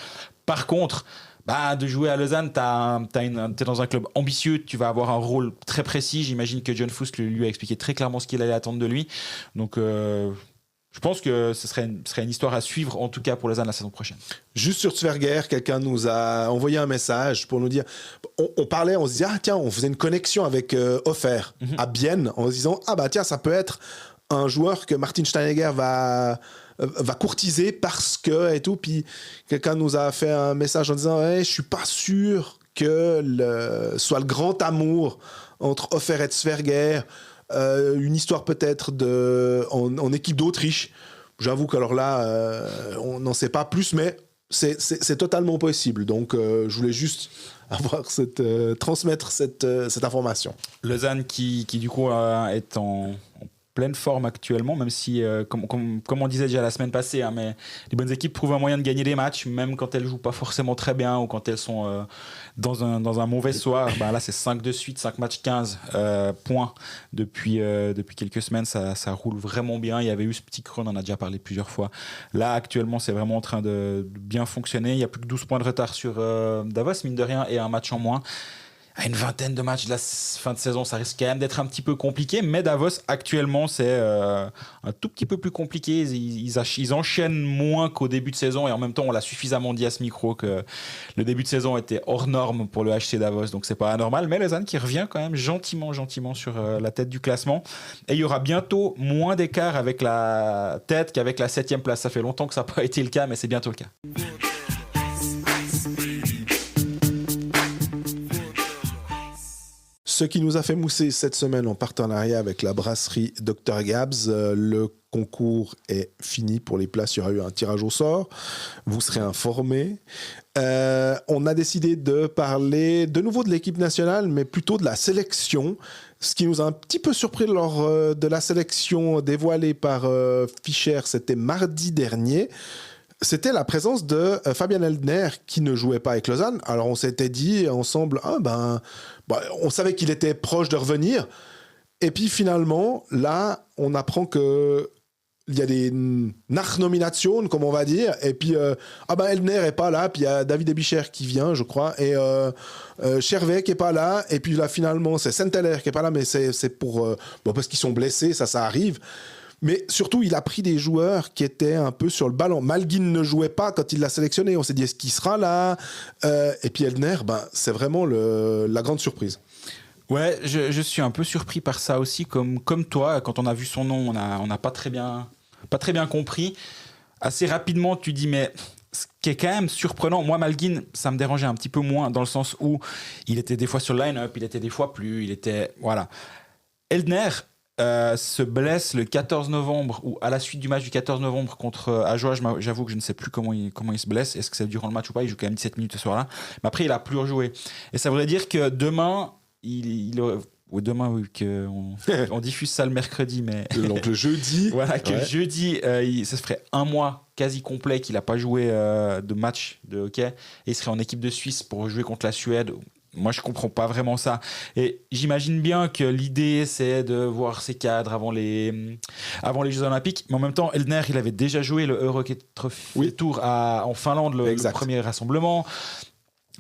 Par contre, de jouer à Lausanne, t'es dans un club ambitieux, tu vas avoir un rôle très précis. J'imagine que John Foust lui a expliqué très clairement ce qu'il allait attendre de lui. Donc, je je pense que ce serait une histoire à suivre, en tout cas pour Lausanne la saison prochaine. Juste sur Zwerger, quelqu'un nous a envoyé un message pour nous dire, on parlait, on se disait, ah tiens, on faisait une connexion avec Offer à Bienne, en se disant, ah bah tiens, ça peut être un joueur que Martin Steinegger va courtiser parce que, et tout. Puis quelqu'un nous a fait un message en disant, je suis pas sûr que soit le grand amour entre Offer et Zwerger, une histoire peut-être en équipe d'Autriche. J'avoue qu'alors là, on n'en sait pas plus, mais c'est totalement possible. Donc, je voulais juste transmettre cette information. Lausanne qui du coup est en pleine forme actuellement, même si, comme on disait déjà la semaine passée, hein, mais les bonnes équipes trouvent un moyen de gagner des matchs, même quand elles jouent pas forcément très bien ou quand elles sont dans un mauvais soir. Ben là, c'est 5 de suite, 5 matchs, 15 points depuis quelques semaines. Ça roule vraiment bien. Il y avait eu ce petit creux, on en a déjà parlé plusieurs fois. Là, actuellement, c'est vraiment en train de bien fonctionner. Il y a plus que 12 points de retard sur Davos, mine de rien, et un match en moins. À une vingtaine de matchs de la fin de saison, ça risque quand même d'être un petit peu compliqué, mais Davos actuellement c'est un tout petit peu plus compliqué. Ils enchaînent moins qu'au début de saison, et en même temps on l'a suffisamment dit à ce micro que le début de saison était hors norme pour le HC Davos, donc c'est pas anormal. Mais Lausanne qui revient quand même gentiment sur la tête du classement, et il y aura bientôt moins d'écart avec la tête qu'avec la 7e place. Ça fait longtemps que ça n'a pas été le cas, mais c'est bientôt le cas. Ce qui nous a fait mousser cette semaine en partenariat avec la brasserie Dr Gabs, le concours est fini pour les places. Il y aura eu un tirage au sort. Vous serez informés. On a décidé de parler de nouveau de l'équipe nationale, mais plutôt de la sélection. Ce qui nous a un petit peu surpris lors de la sélection dévoilée par Fischer, c'était mardi dernier. C'était la présence de Fabian Eldner qui ne jouait pas avec Lausanne. Alors on s'était dit ensemble, on savait qu'il était proche de revenir. Et puis finalement, là, on apprend que il y a des Nachnominationen, comme on va dire. Et puis, Eldner est pas là. Puis il y a David Ebischer qui vient, je crois. Et Chervet qui est pas là. Et puis là, finalement, c'est Senteler qui est pas là. Mais c'est pour parce qu'ils sont blessés, ça arrive. Mais surtout, il a pris des joueurs qui étaient un peu sur le ballon. Malguin ne jouait pas quand il l'a sélectionné. On s'est dit, est-ce qu'il sera là ? Et puis Eldner, c'est vraiment la grande surprise. Ouais, je suis un peu surpris par ça aussi. Comme toi, quand on a vu son nom, on n'a pas très bien compris. Assez rapidement, tu dis, mais ce qui est quand même surprenant, moi, Malguin, ça me dérangeait un petit peu moins, dans le sens où il était des fois sur le line-up, il était des fois plus, voilà. Eldner se blesse le 14 novembre, ou à la suite du match du 14 novembre contre Ajoie. J'avoue que je ne sais plus comment il se blesse. Est-ce que c'est durant le match ou pas ? Il joue quand même 17 minutes ce soir-là. Mais après, il n'a plus rejoué. Et ça voudrait dire que demain, demain, oui, on diffuse ça le mercredi, mais donc le jeudi. Voilà, que le jeudi, ça se ferait un mois quasi complet qu'il n'a pas joué de match de hockey, et il serait en équipe de Suisse pour jouer contre la Suède. Moi, je comprends pas vraiment ça. Et j'imagine bien que l'idée, c'est de voir ses cadres avant les Jeux Olympiques. Mais en même temps, Eldner, il avait déjà joué le Eurohockey Tour en Finlande, le premier rassemblement.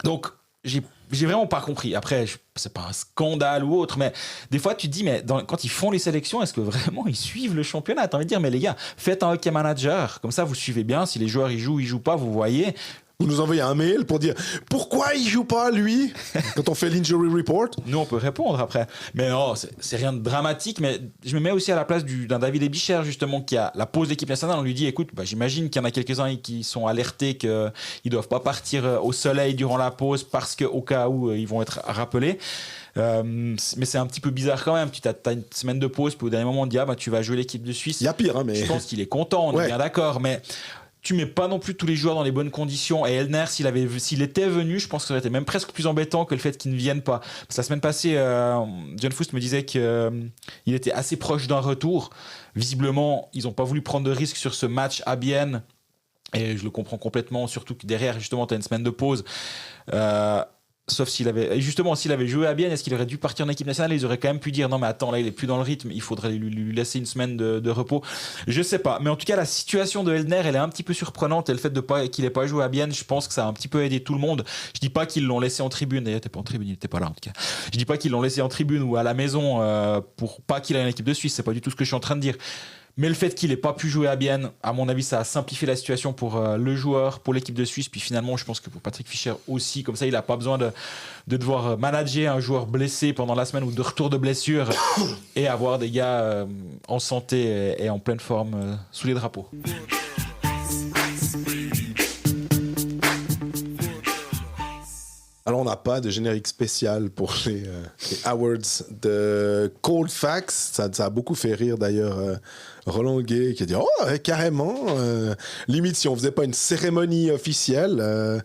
Donc, j'ai vraiment pas compris. Après, c'est pas un scandale ou autre, mais des fois, tu te dis, mais quand ils font les sélections, est-ce que vraiment ils suivent le championnat ? T'as envie de dire, mais les gars, faites un hockey manager. Comme ça, vous suivez bien. Si les joueurs, ils jouent pas, vous voyez. Vous nous envoyez un mail pour dire pourquoi il joue pas lui quand on fait l'injury report. Nous on peut répondre après. Mais non, c'est rien de dramatique. Mais je me mets aussi à la place d'un David Ebischer justement qui a la pause d'équipe nationale. On lui dit écoute, j'imagine qu'il y en a quelques-uns qui sont alertés qu'ils doivent pas partir au soleil durant la pause parce qu'au cas où ils vont être rappelés. Mais c'est un petit peu bizarre quand même. Tu as une semaine de pause puis au dernier moment on te dit tu vas jouer l'équipe de Suisse. Il y a pire, mais je pense qu'il est content. On est bien d'accord, mais tu mets pas non plus tous les joueurs dans les bonnes conditions. Et Eldner, s'il était venu, je pense que ça aurait été même presque plus embêtant que le fait qu'il ne vienne pas. Parce que la semaine passée, John Foust me disait qu'il était assez proche d'un retour. Visiblement, ils n'ont pas voulu prendre de risques sur ce match à Bienne. Et je le comprends complètement, surtout que derrière, justement, tu as une semaine de pause. Sauf s'il avait joué à Bienne, est-ce qu'il aurait dû partir en équipe nationale ? Ils auraient quand même pu dire non mais attends, là il est plus dans le rythme, il faudrait lui laisser une semaine de repos. Je sais pas, mais en tout cas la situation de Eldner elle est un petit peu surprenante, et le fait qu'il ait pas joué à Bienne, je pense que ça a un petit peu aidé tout le monde. Je dis pas qu'ils l'ont laissé en tribune, d'ailleurs t'es pas en tribune, il était pas là en tout cas. Je dis pas qu'ils l'ont laissé en tribune ou à la maison pour pas qu'il ait une équipe de Suisse, c'est pas du tout ce que je suis en train de dire. Mais le fait qu'il n'ait pas pu jouer à Bienne, à mon avis, ça a simplifié la situation pour le joueur, pour l'équipe de Suisse. Puis finalement, je pense que pour Patrick Fischer aussi, comme ça, il n'a pas besoin de devoir manager un joueur blessé pendant la semaine ou de retour de blessure et avoir des gars en santé et en pleine forme sous les drapeaux. Alors, on n'a pas de générique spécial pour les awards de Cold Facts. Ça a beaucoup fait rire d'ailleurs Roland Gay qui a dit « Oh, carrément limite si on faisait pas une cérémonie officielle.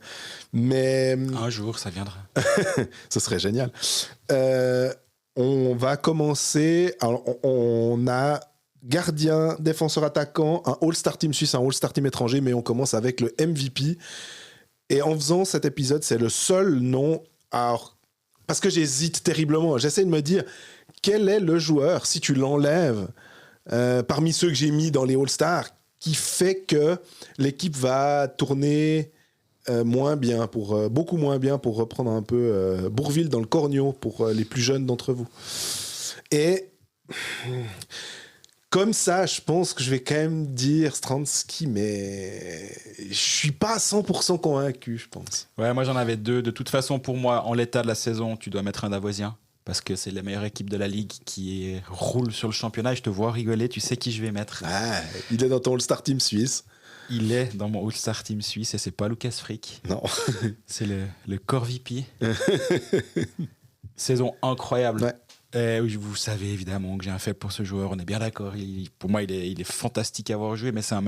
Mais un jour, ça viendra. Ce serait génial. On va commencer. Alors, on a gardien, défenseur attaquant, un All-Star Team suisse, un All-Star Team étranger, mais on commence avec le MVP. Et en faisant cet épisode, c'est le seul nom. Alors, parce que j'hésite terriblement, j'essaie de me dire quel est le joueur, si tu l'enlèves parmi ceux que j'ai mis dans les All-Stars, qui fait que l'équipe va tourner moins bien, beaucoup moins bien, pour reprendre un peu Bourvil dans le corneau pour les plus jeunes d'entre vous. Et comme ça, je pense que je vais quand même dire Stransky, mais je suis pas à 100% convaincu, je pense. Ouais, moi j'en avais deux. De toute façon, pour moi, en l'état de la saison, tu dois mettre un Davosien. Parce que c'est la meilleure équipe de la Ligue qui roule sur le championnat. Je te vois rigoler, tu sais qui je vais mettre. Ah, il est dans ton All-Star Team suisse. Il est dans mon All-Star Team suisse et c'est pas Lucas Frick. Non. C'est le Corvipi. Saison incroyable. Ouais. Vous savez évidemment que j'ai un faible pour ce joueur, on est bien d'accord. Pour moi, il est fantastique à avoir joué, mais c'est un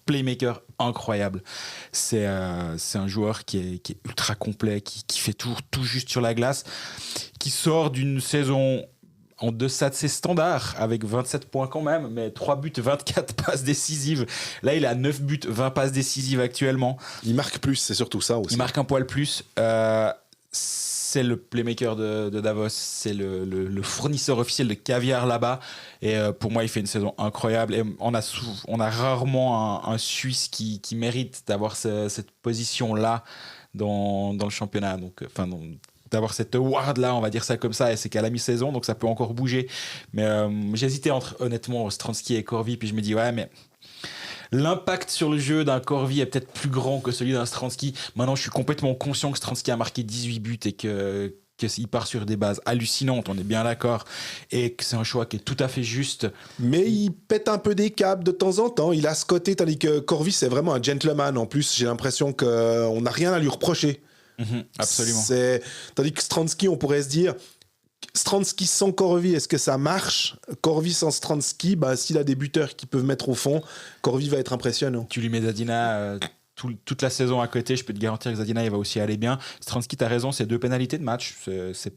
playmaker incroyable. C'est un joueur qui est ultra complet, qui fait tout juste sur la glace, qui sort d'une saison en deçà de ses standards, avec 27 points quand même, mais 3 buts, 24 passes décisives. Là, il a 9 buts, 20 passes décisives actuellement. Il marque plus, c'est surtout ça aussi. Il marque un poil plus. C'est le playmaker de Davos, c'est le fournisseur officiel de caviar là-bas. Et pour moi, il fait une saison incroyable. Et on a rarement un Suisse qui mérite d'avoir cette position-là dans le championnat. Donc, d'avoir cette award-là, on va dire ça comme ça. Et c'est qu'à la mi-saison, donc ça peut encore bouger. Mais j'hésitais entre, honnêtement, Stransky et Corvi. Puis je me dis, ouais, mais l'impact sur le jeu d'un Corvi est peut-être plus grand que celui d'un Stransky. Maintenant, je suis complètement conscient que Stransky a marqué 18 buts et qu'il part sur des bases hallucinantes, on est bien d'accord, et que c'est un choix qui est tout à fait juste. Mais il pète un peu des câbles de temps en temps. Il a ce côté, tandis que Corvi, c'est vraiment un gentleman. En plus, j'ai l'impression qu'on n'a rien à lui reprocher. Absolument. Tandis que Stransky, on pourrait se dire... Stransky sans Corvi, est-ce que ça marche? Corvi sans Stransky, s'il a des buteurs qui peuvent mettre au fond, Corvi va être impressionnant. Tu lui mets Zadina toute la saison à côté, je peux te garantir que Zadina il va aussi aller bien. Stransky, t'as raison, c'est 2 pénalités de match. Ça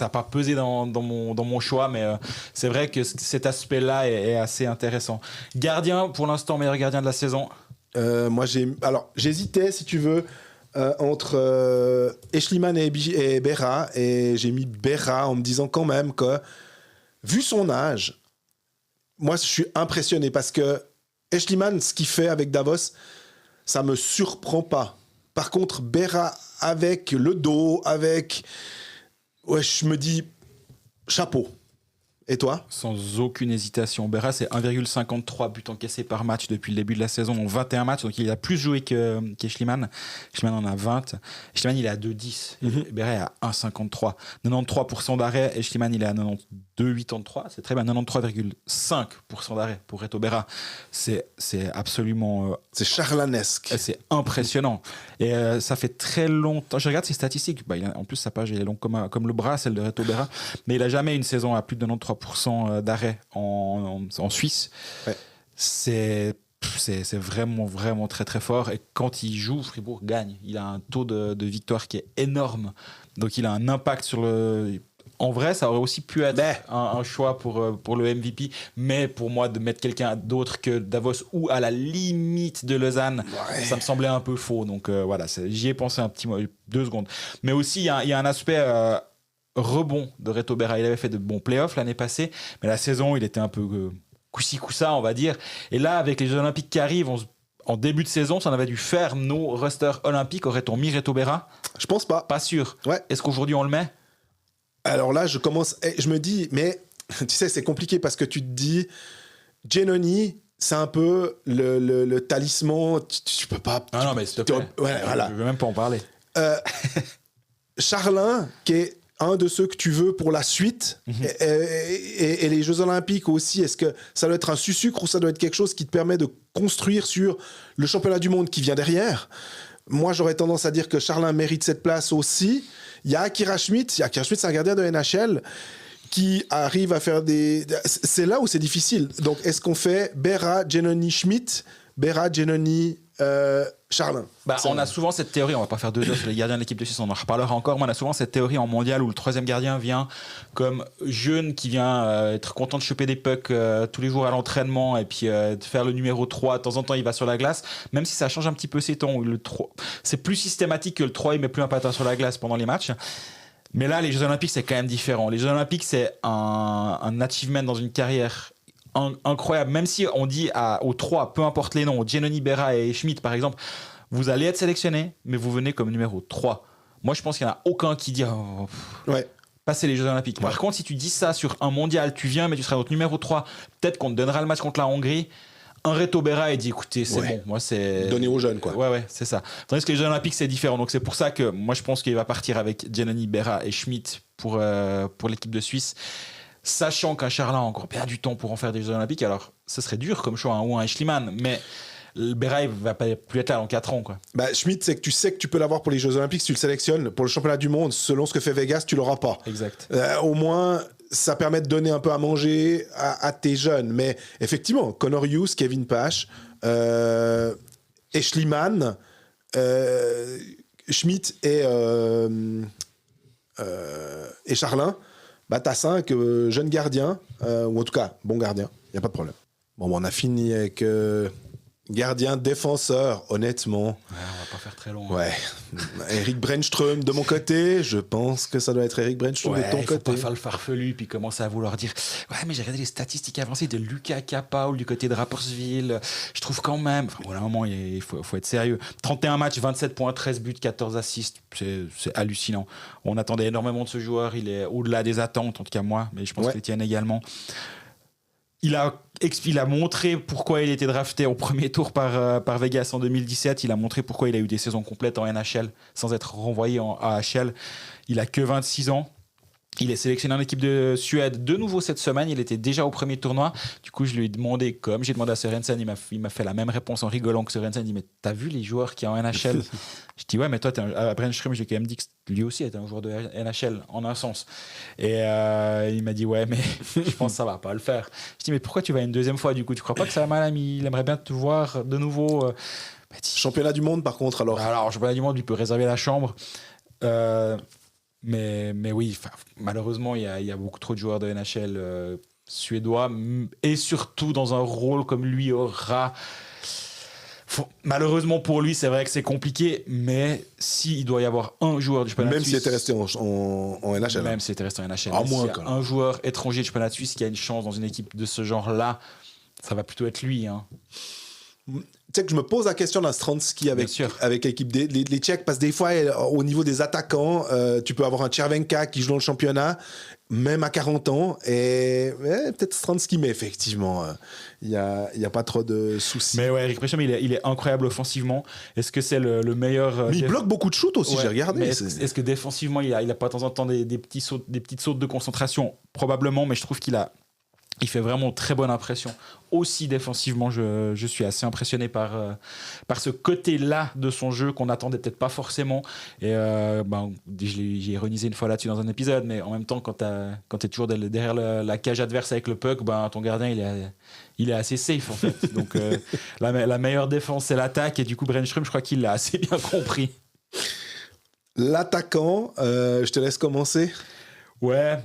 n'a pas pesé dans mon choix, mais c'est vrai que cet aspect-là est assez intéressant. Gardien, pour l'instant, meilleur gardien de la saison. Moi, j'hésitais, si tu veux, entre Eschliman et Berra, et j'ai mis Berra en me disant quand même que, vu son âge, moi je suis impressionné parce que Eschliman, ce qu'il fait avec Davos, ça me surprend pas. Par contre, Berra, avec le dos, je me dis chapeau. Et toi? Sans aucune hésitation. Berra, c'est 1,53 buts encaissés par match depuis le début de la saison en 21 matchs. Donc il a plus joué qu'Eschliman. Eschliman en a 20. Eschliman, il est à 2,10. Berra est à 1,53. 93% d'arrêt. Eschliman, il est à 92,83. C'est très bien. 93,5% d'arrêt pour Reto Berra. C'est absolument... c'est charlanesque. C'est impressionnant. Et ça fait très longtemps... Je regarde ses statistiques. En plus, sa page elle est longue comme le bras, celle de Reto Berra. Mais il n'a jamais une saison à plus de 93% d'arrêt en Suisse. Ouais. C'est vraiment très très fort, et quand il joue, Fribourg gagne. Il a un taux de victoire qui est énorme, donc il a un impact sur le... En vrai, ça aurait aussi pu être un choix pour le MVP, mais pour moi, de mettre quelqu'un d'autre que Davos ou à la limite de Lausanne, ça me semblait un peu faux. Donc voilà, j'y ai pensé un petit 2 secondes. Mais aussi, il y a un aspect... rebond de Reto Berra. Il avait fait de bons playoffs l'année passée, mais la saison, il était un peu coup-ci, coup-ça, on va dire. Et là, avec les Jeux Olympiques qui arrivent, en début de saison, ça en avait dû faire nos rosters olympiques. Aurait-on mis Reto Berra? Je pense pas. Pas sûr. Ouais. Est-ce qu'aujourd'hui, on le met? Alors là, je me dis, mais tu sais, c'est compliqué parce que tu te dis, Giannoni, c'est un peu le talisman. Tu peux pas. Ah non, mais s'il te plaît. Ouais, voilà. Je veux même pas en parler. Charlin, qui est un de ceux que tu veux pour la suite, et les Jeux Olympiques aussi, est-ce que ça doit être un sucre ou ça doit être quelque chose qui te permet de construire sur le championnat du monde qui vient derrière? Moi, j'aurais tendance à dire que Charlin mérite cette place aussi. Il y a Akira Schmidt. Akira Schmidt, c'est un gardien de NHL qui arrive à faire des... C'est là où c'est difficile. Donc, est-ce qu'on fait Berra, Giannoni, Schmidt, Berra, Giannoni, Charlin? On a souvent cette théorie, on va pas faire 2 heures sur les gardiens de l'équipe de Suisse, on en reparlera encore, mais on a souvent cette théorie en mondial où le 3e gardien vient comme jeune qui vient être content de choper des pucks tous les jours à l'entraînement et puis de faire le numéro 3, de temps en temps il va sur la glace, même si ça change un petit peu ses temps, le 3, c'est plus systématique que le 3 il met plus un patin sur la glace pendant les matchs. Mais là, les Jeux Olympiques, c'est quand même différent. Les Jeux Olympiques, c'est un achievement dans une carrière incroyable. Même si on dit aux 3, peu importe les noms, Giannoni, Berra et Schmidt, par exemple, vous allez être sélectionné, mais vous venez comme numéro 3. Moi, je pense qu'il n'y en a aucun qui dit passer les Jeux Olympiques. Par contre, si tu dis ça sur un mondial, tu viens, mais tu seras notre numéro 3, peut-être qu'on te donnera le match contre la Hongrie. Un Reto Berra, il dit écoutez, c'est bon, moi c'est. Donner aux jeunes, quoi. Ouais, c'est ça. Tandis que les Jeux Olympiques, c'est différent. Donc c'est pour ça que moi je pense qu'il va partir avec Giannoni, Berra et Schmidt pour l'équipe de Suisse. Sachant qu'un Charlin a encore bien du temps pour en faire des Jeux Olympiques, alors ce serait dur comme choix, ou un Schliemann, mais le Berra, il va pas plus être là dans 4 ans, quoi. Schmidt, c'est que tu sais que tu peux l'avoir pour les Jeux Olympiques si tu le sélectionnes. Pour le championnat du monde, selon ce que fait Vegas, tu l'auras pas. Exact. Au moins, ça permet de donner un peu à manger à tes jeunes. Mais effectivement, Connor Hughes, Kevin Pache, et Schliemann, Schmidt et Charlin, t'as 5 jeunes gardiens, ou en tout cas, bons gardiens, il n'y a pas de problème. Bon, on a fini avec gardien, défenseur, honnêtement. Ouais, on va pas faire très long. Ouais. Eric Brännström de mon côté, je pense que ça doit être Eric Brännström de ton côté. Faut pas faire le farfelu puis commencer à vouloir dire ouais, mais j'ai regardé les statistiques avancées de Lucas Capaul du côté de Rapperswil. Je trouve quand même, à un moment il faut être sérieux. 31 matchs, 27 points, 13 buts, 14 assists, c'est hallucinant. On attendait énormément de ce joueur, il est au-delà des attentes, en tout cas moi, mais je pense qu'il tienne également. Il a montré pourquoi il était drafté au premier tour par Vegas en 2017. Il a montré pourquoi il a eu des saisons complètes en NHL sans être renvoyé en AHL. Il a que 26 ans. Il est sélectionné en équipe de Suède de nouveau cette semaine. Il était déjà au premier tournoi. Du coup, je lui ai demandé, comme j'ai demandé à Sørensen, il m'a fait la même réponse en rigolant que Sørensen. Il dit, mais t'as vu les joueurs qui sont en NHL? Je dis, ouais, mais toi, à Brännström, j'ai quand même dit que lui aussi était un joueur de NHL en un sens. Et il m'a dit, ouais, mais je pense que ça va pas le faire. Je dis, mais pourquoi tu vas une deuxième fois du coup? Tu crois pas que ça va mal? Il aimerait bien te voir de nouveau. Championnat du monde, par contre, alors championnat du monde, il peut réserver la chambre. Mais oui, malheureusement, il y a beaucoup trop de joueurs de NHL suédois, et surtout dans un rôle comme lui aura. Malheureusement pour lui, c'est vrai que c'est compliqué, mais s'il doit y avoir un joueur du championnat de Suisse... Même s'il était resté en NHL. Même s'il était resté en NHL. À moins, s'il y a un joueur étranger du championnat de Suisse qui a une chance dans une équipe de ce genre-là, ça va plutôt être lui. Hein. Tu sais que je me pose la question d'un Stransky avec l'équipe les Tchèques, parce que des fois, au niveau des attaquants, tu peux avoir un Červenka qui joue dans le championnat, même à 40 ans, et peut-être Stransky, mais effectivement, il n'y a pas trop de soucis. Mais ouais, Eric Brännström, il est incroyable offensivement. Est-ce que c'est le meilleur... Mais il bloque beaucoup de shoots aussi, j'ai regardé. Est-ce que défensivement, il a pas de temps en temps des petites sautes de concentration? Probablement, mais je trouve il fait vraiment très bonne impression. Aussi défensivement, je suis assez impressionné par ce côté-là de son jeu qu'on n'attendait peut-être pas forcément. Et j'ai ironisé une fois là-dessus dans un épisode, mais en même temps, quand tu es toujours derrière la cage adverse avec le puck, ton gardien, il est assez safe en fait. Donc la meilleure défense, c'est l'attaque. Et du coup, Brännström, je crois qu'il l'a assez bien compris. L'attaquant, je te laisse commencer. Ouais,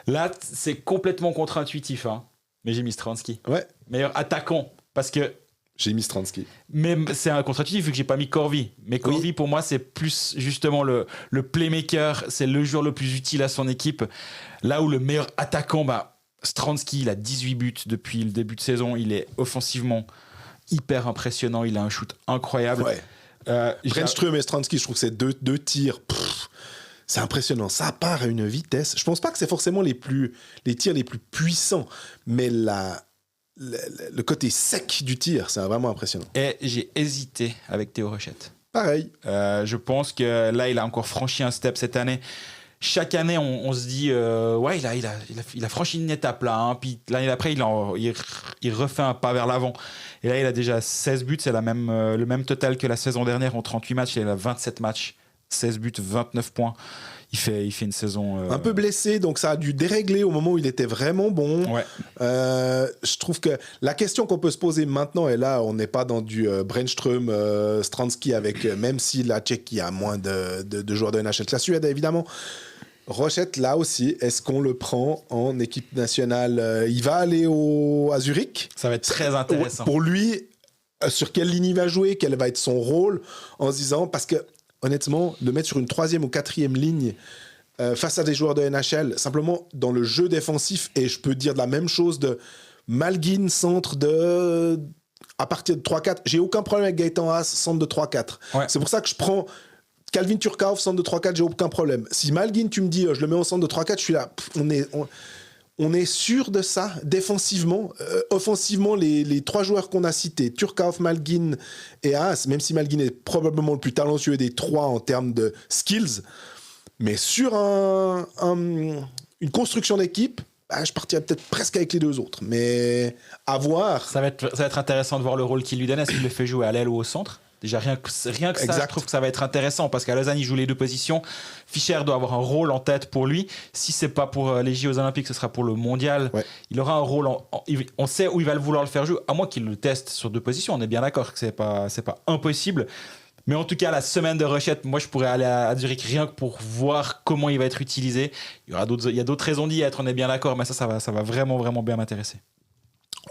là, c'est complètement contre-intuitif, hein. Mais j'ai mis Stransky. Ouais. Meilleur attaquant, parce que... J'ai mis Stransky. Mais c'est un contre-intuitif vu que j'ai pas mis Corvi. Mais Corvi, pour moi, c'est plus justement le playmaker, c'est le joueur le plus utile à son équipe. Là où le meilleur attaquant, Stransky, il a 18 buts depuis le début de saison. Il est offensivement hyper impressionnant. Il a un shoot incroyable. Ouais. Brännström et Stransky, je trouve que c'est deux tirs... c'est impressionnant. Ça part à une vitesse. Je pense pas que c'est forcément les tirs les plus puissants, mais le côté sec du tir, c'est vraiment impressionnant. Et j'ai hésité avec Théo Rochette. Pareil. Je pense que là, il a encore franchi un step cette année. Chaque année, on se dit, ouais, il a franchi une étape là. Hein, puis l'année d'après, il refait un pas vers l'avant. Et là, il a déjà 16 buts. C'est le même total que la saison dernière en 38 matchs. Il a 27 matchs, 16 buts, 29 points. Il fait une saison... Un peu blessé, donc ça a dû dérégler au moment où il était vraiment bon. Ouais. Je trouve que la question qu'on peut se poser maintenant, et là, on n'est pas dans du Brännström, Stransky, avec, même si la Tchéquie a moins de joueurs de NHL que la Suède, évidemment. Rochette, là aussi, est-ce qu'on le prend en équipe nationale? Il va aller à Zurich. Ça va être très intéressant. Pour lui, sur quelle ligne il va jouer, quel va être son rôle, en se disant... Parce que honnêtement, le mettre sur une 3e ou 4e ligne face à des joueurs de NHL, simplement dans le jeu défensif, et je peux dire de la même chose de Malgin, centre à partir de 3-4. J'ai aucun problème avec Gaëtan Haas, centre de 3-4. Ouais. C'est pour ça que je prends Calvin Turkov, centre de 3-4, j'ai aucun problème. Si Malgin, tu me dis, je le mets en centre de 3-4, je suis là, on est sûr de ça, défensivement. Offensivement, les 3 joueurs qu'on a cités, Turkov, Malgin et Haas, même si Malgin est probablement le plus talentueux des 3 en termes de skills, mais sur une construction d'équipe, je partirais peut-être presque avec les 2 autres. Mais à voir. Ça va être intéressant de voir le rôle qu'il lui donne. Est-ce qu'il le fait jouer à l'aile ou au centre ? Déjà, rien que ça, exact. Je trouve que ça va être intéressant parce qu'à Lausanne, il joue les 2 positions. Fischer doit avoir un rôle en tête pour lui. Si c'est pas pour les Jeux Olympiques, ce sera pour le Mondial. Ouais. Il aura un rôle. On sait où il va vouloir le faire jouer, à moins qu'il le teste sur 2 positions. On est bien d'accord que c'est pas impossible. Mais en tout cas, la semaine de Rochette, moi, je pourrais aller à Zurich rien que pour voir comment il va être utilisé. Il y a d'autres raisons d'y être, on est bien d'accord, mais ça va vraiment, vraiment bien m'intéresser.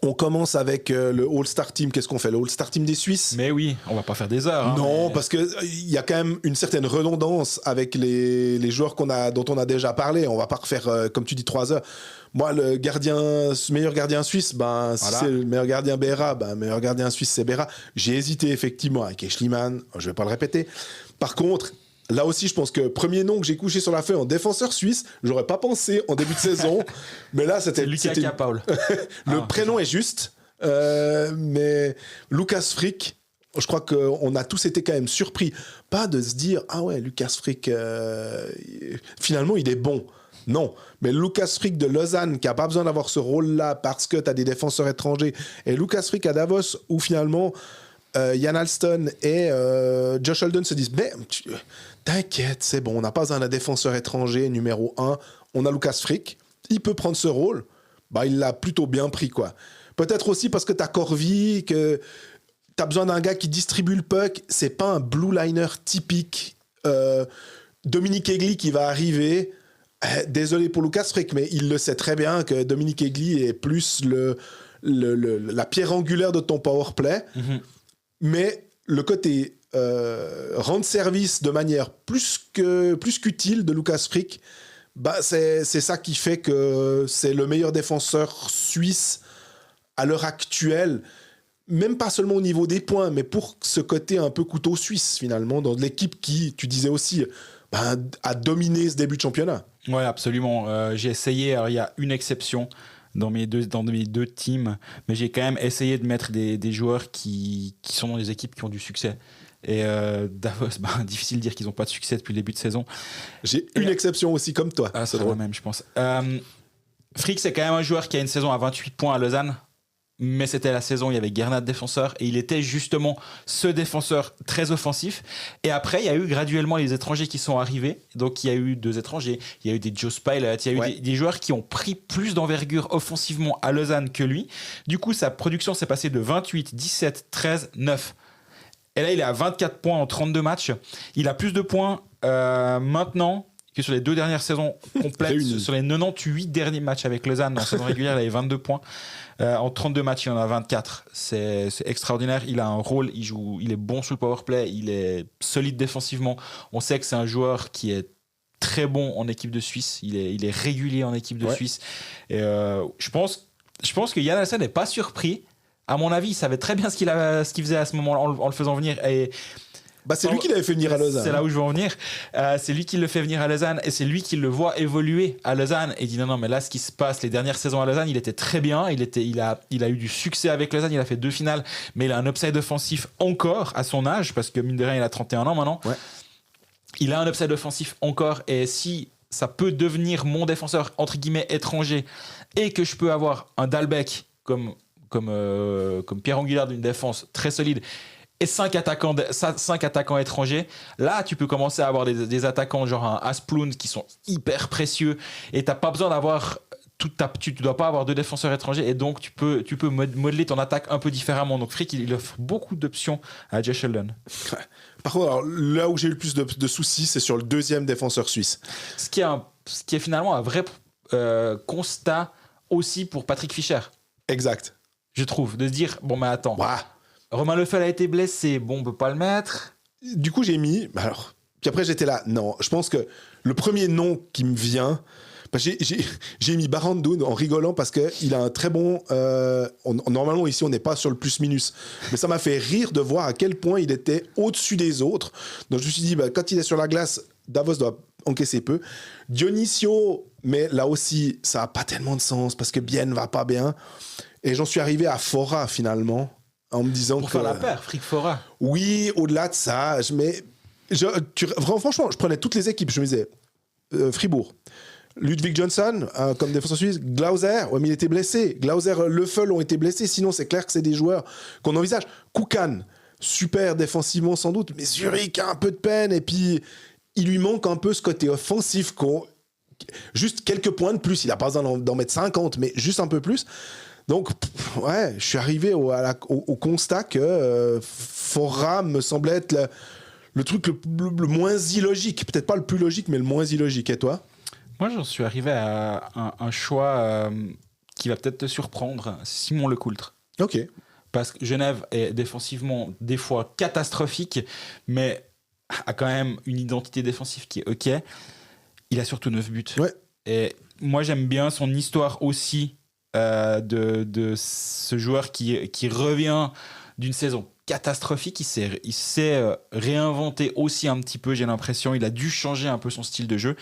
On commence avec le All-Star Team. Qu'est-ce qu'on fait? Le All-Star Team des Suisses? Mais oui, on va pas faire des heures. Non, parce qu'il y a quand même une certaine redondance avec les joueurs dont on a déjà parlé. On va pas refaire, comme tu dis, 3 heures. Moi, le meilleur gardien suisse, voilà. Si c'est le meilleur gardien Berra, meilleur gardien suisse, c'est Berra. J'ai hésité effectivement avec Eschliman. Je vais pas le répéter. Par contre, là aussi, je pense que premier nom que j'ai couché sur la feuille en défenseur suisse, j'aurais pas pensé en début de saison. Mais là, c'était Lucas Paul. Le prénom est juste, mais Lucas Frick, je crois qu'on a tous été quand même surpris. Pas de se dire, ah ouais, Lucas Frick, finalement, il est bon. Non, mais Lucas Frick de Lausanne, qui n'a pas besoin d'avoir ce rôle-là parce que tu as des défenseurs étrangers, et Lucas Frick à Davos, où finalement... Jan Alston et Josh Holden se disent t'inquiète, c'est bon, on n'a pas besoin d'un défenseur étranger numéro 1, on a Lucas Frick, il peut prendre ce rôle. Il l'a plutôt bien pris, quoi. Peut-être aussi parce que t'as Corvi, que t'as besoin d'un gars qui distribue le puck. C'est pas un blue liner typique. Dominique Egli qui va arriver, désolé pour Lucas Frick, mais il le sait très bien que Dominique Egli est plus la pierre angulaire de ton power play. Mm-hmm. Mais le côté rendre service de manière plus qu'utile de Lucas Frick, c'est ça qui fait que c'est le meilleur défenseur suisse à l'heure actuelle, même pas seulement au niveau des points, mais pour ce côté un peu couteau suisse finalement, dans l'équipe qui, tu disais aussi, a dominé ce début de championnat. Oui, absolument. J'ai essayé, alors il y a une exception, dans mes 2 teams, mais j'ai quand même essayé de mettre des joueurs qui sont dans des équipes qui ont du succès. Et Davos, difficile de dire qu'ils n'ont pas de succès depuis le début de saison. J'ai une exception aussi comme toi. C'est drôle même, je pense. Frick, c'est quand même un joueur qui a une saison à 28 points à Lausanne, mais c'était la saison où il y avait Gernat défenseur, et il était justement ce défenseur très offensif. Et après, il y a eu graduellement les étrangers qui sont arrivés. Donc, il y a eu 2 étrangers, il y a eu des Joe Spilett, il y a eu des joueurs qui ont pris plus d'envergure offensivement à Lausanne que lui. Du coup, sa production s'est passée de 28, 17, 13, 9. Et là, il est à 24 points en 32 matchs. Il a plus de points maintenant que sur les 2 dernières saisons complètes. Sur les 98 derniers matchs avec Lausanne, en saison régulière, il avait 22 points. En 32 matchs, il en a 24. C'est extraordinaire. Il a un rôle, il est bon sur le powerplay, il est solide défensivement. On sait que c'est un joueur qui est très bon en équipe de Suisse. Il est régulier en équipe de Suisse. Et je pense que Jan Alston n'est pas surpris. À mon avis, il savait très bien ce qu'il faisait à ce moment-là en le faisant venir. Et Bah, c'est lui qui l'avait fait venir à Lausanne. C'est là où je veux en venir. C'est lui qui le fait venir à Lausanne et c'est lui qui le voit évoluer à Lausanne et dit non, mais là, ce qui se passe, les dernières saisons à Lausanne, il était très bien. Il a eu du succès avec Lausanne. Il a fait 2 finales, mais il a un upside offensif encore à son âge parce que mine de rien, il a 31 ans maintenant. Ouais. Il a un upside offensif encore et si ça peut devenir mon défenseur entre guillemets étranger et que je peux avoir un Dalbec comme pierre angulaire d'une défense très solide et 5 attaquants étrangers, là tu peux commencer à avoir des attaquants genre un Asplund qui sont hyper précieux et t'as pas besoin d'avoir tu dois pas avoir 2 défenseurs étrangers et donc tu peux modeler ton attaque un peu différemment. Donc Frick il offre beaucoup d'options à Jay Sheldon. Par contre, alors, là où j'ai eu le plus de soucis, c'est sur le 2e défenseur suisse. Ce qui est finalement un vrai constat aussi pour Patrick Fischer. Exact. Je trouve, de se dire, bon mais attends, Ouah. Romain Leffel a été blessé, bon on peut pas le mettre. Du coup j'ai mis, alors, puis après j'étais là, non, je pense que le premier nom qui me vient, j'ai mis Barandoun en rigolant parce qu'il a un très bon... normalement, ici, on n'est pas sur le plus-minus. Mais ça m'a fait rire de voir à quel point il était au-dessus des autres. Donc, je me suis dit, quand il est sur la glace, Davos doit encaisser peu. Dionisio, mais là aussi, ça n'a pas tellement de sens parce que Bien ne va pas bien. Et j'en suis arrivé à Fora, finalement, en me disant Pour faire la paire, Frick Fora. Oui, au-delà de ça, franchement, je prenais toutes les équipes. Je me disais, Fribourg, Ludwig Johnson, comme défenseur suisse, Glauser, ouais, mais il était blessé. Glauser, Leffel ont été blessés. Sinon, c'est clair que c'est des joueurs qu'on envisage. Koukan, super défensivement sans doute, mais Zurich a un peu de peine. Et puis, il lui manque un peu ce côté offensif. Juste quelques points de plus. Il n'a pas besoin d'en mettre 50, mais juste un peu plus. Donc, ouais, je suis arrivé au constat que Fora me semblait être le truc le moins illogique. Peut-être pas le plus logique, mais le moins illogique. Et toi ? Moi, j'en suis arrivé à un choix qui va peut-être te surprendre, Simon Lecoultre. Ok. Parce que Genève est défensivement des fois catastrophique, mais a quand même une identité défensive qui est ok. Il a surtout 9 buts. Ouais. Et moi, j'aime bien son histoire aussi de ce joueur qui revient d'une saison catastrophique. Il s'est réinventé aussi un petit peu, j'ai l'impression. Il a dû changer un peu son style de jeu.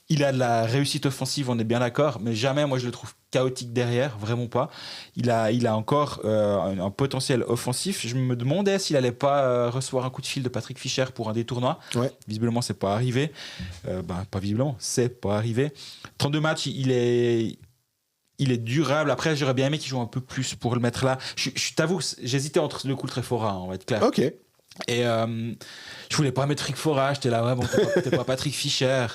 Il a de la réussite offensive, on est bien d'accord, mais jamais, moi, je le trouve chaotique derrière, vraiment pas. Il a encore un potentiel offensif. Je me demandais s'il allait pas recevoir un coup de fil de Patrick Fischer pour un des tournois. Ouais. Visiblement, c'est pas arrivé. Pas visiblement, c'est pas arrivé. 32 matchs, il est durable. Après, j'aurais bien aimé qu'il joue un peu plus pour le mettre là. Je t'avoue, j'hésitais entre Lecoultre et Fora, on va être clair. Ok. Et je voulais pas mettre Frick Fora, j'étais là, ouais, bon, t'es pas Patrick Fischer.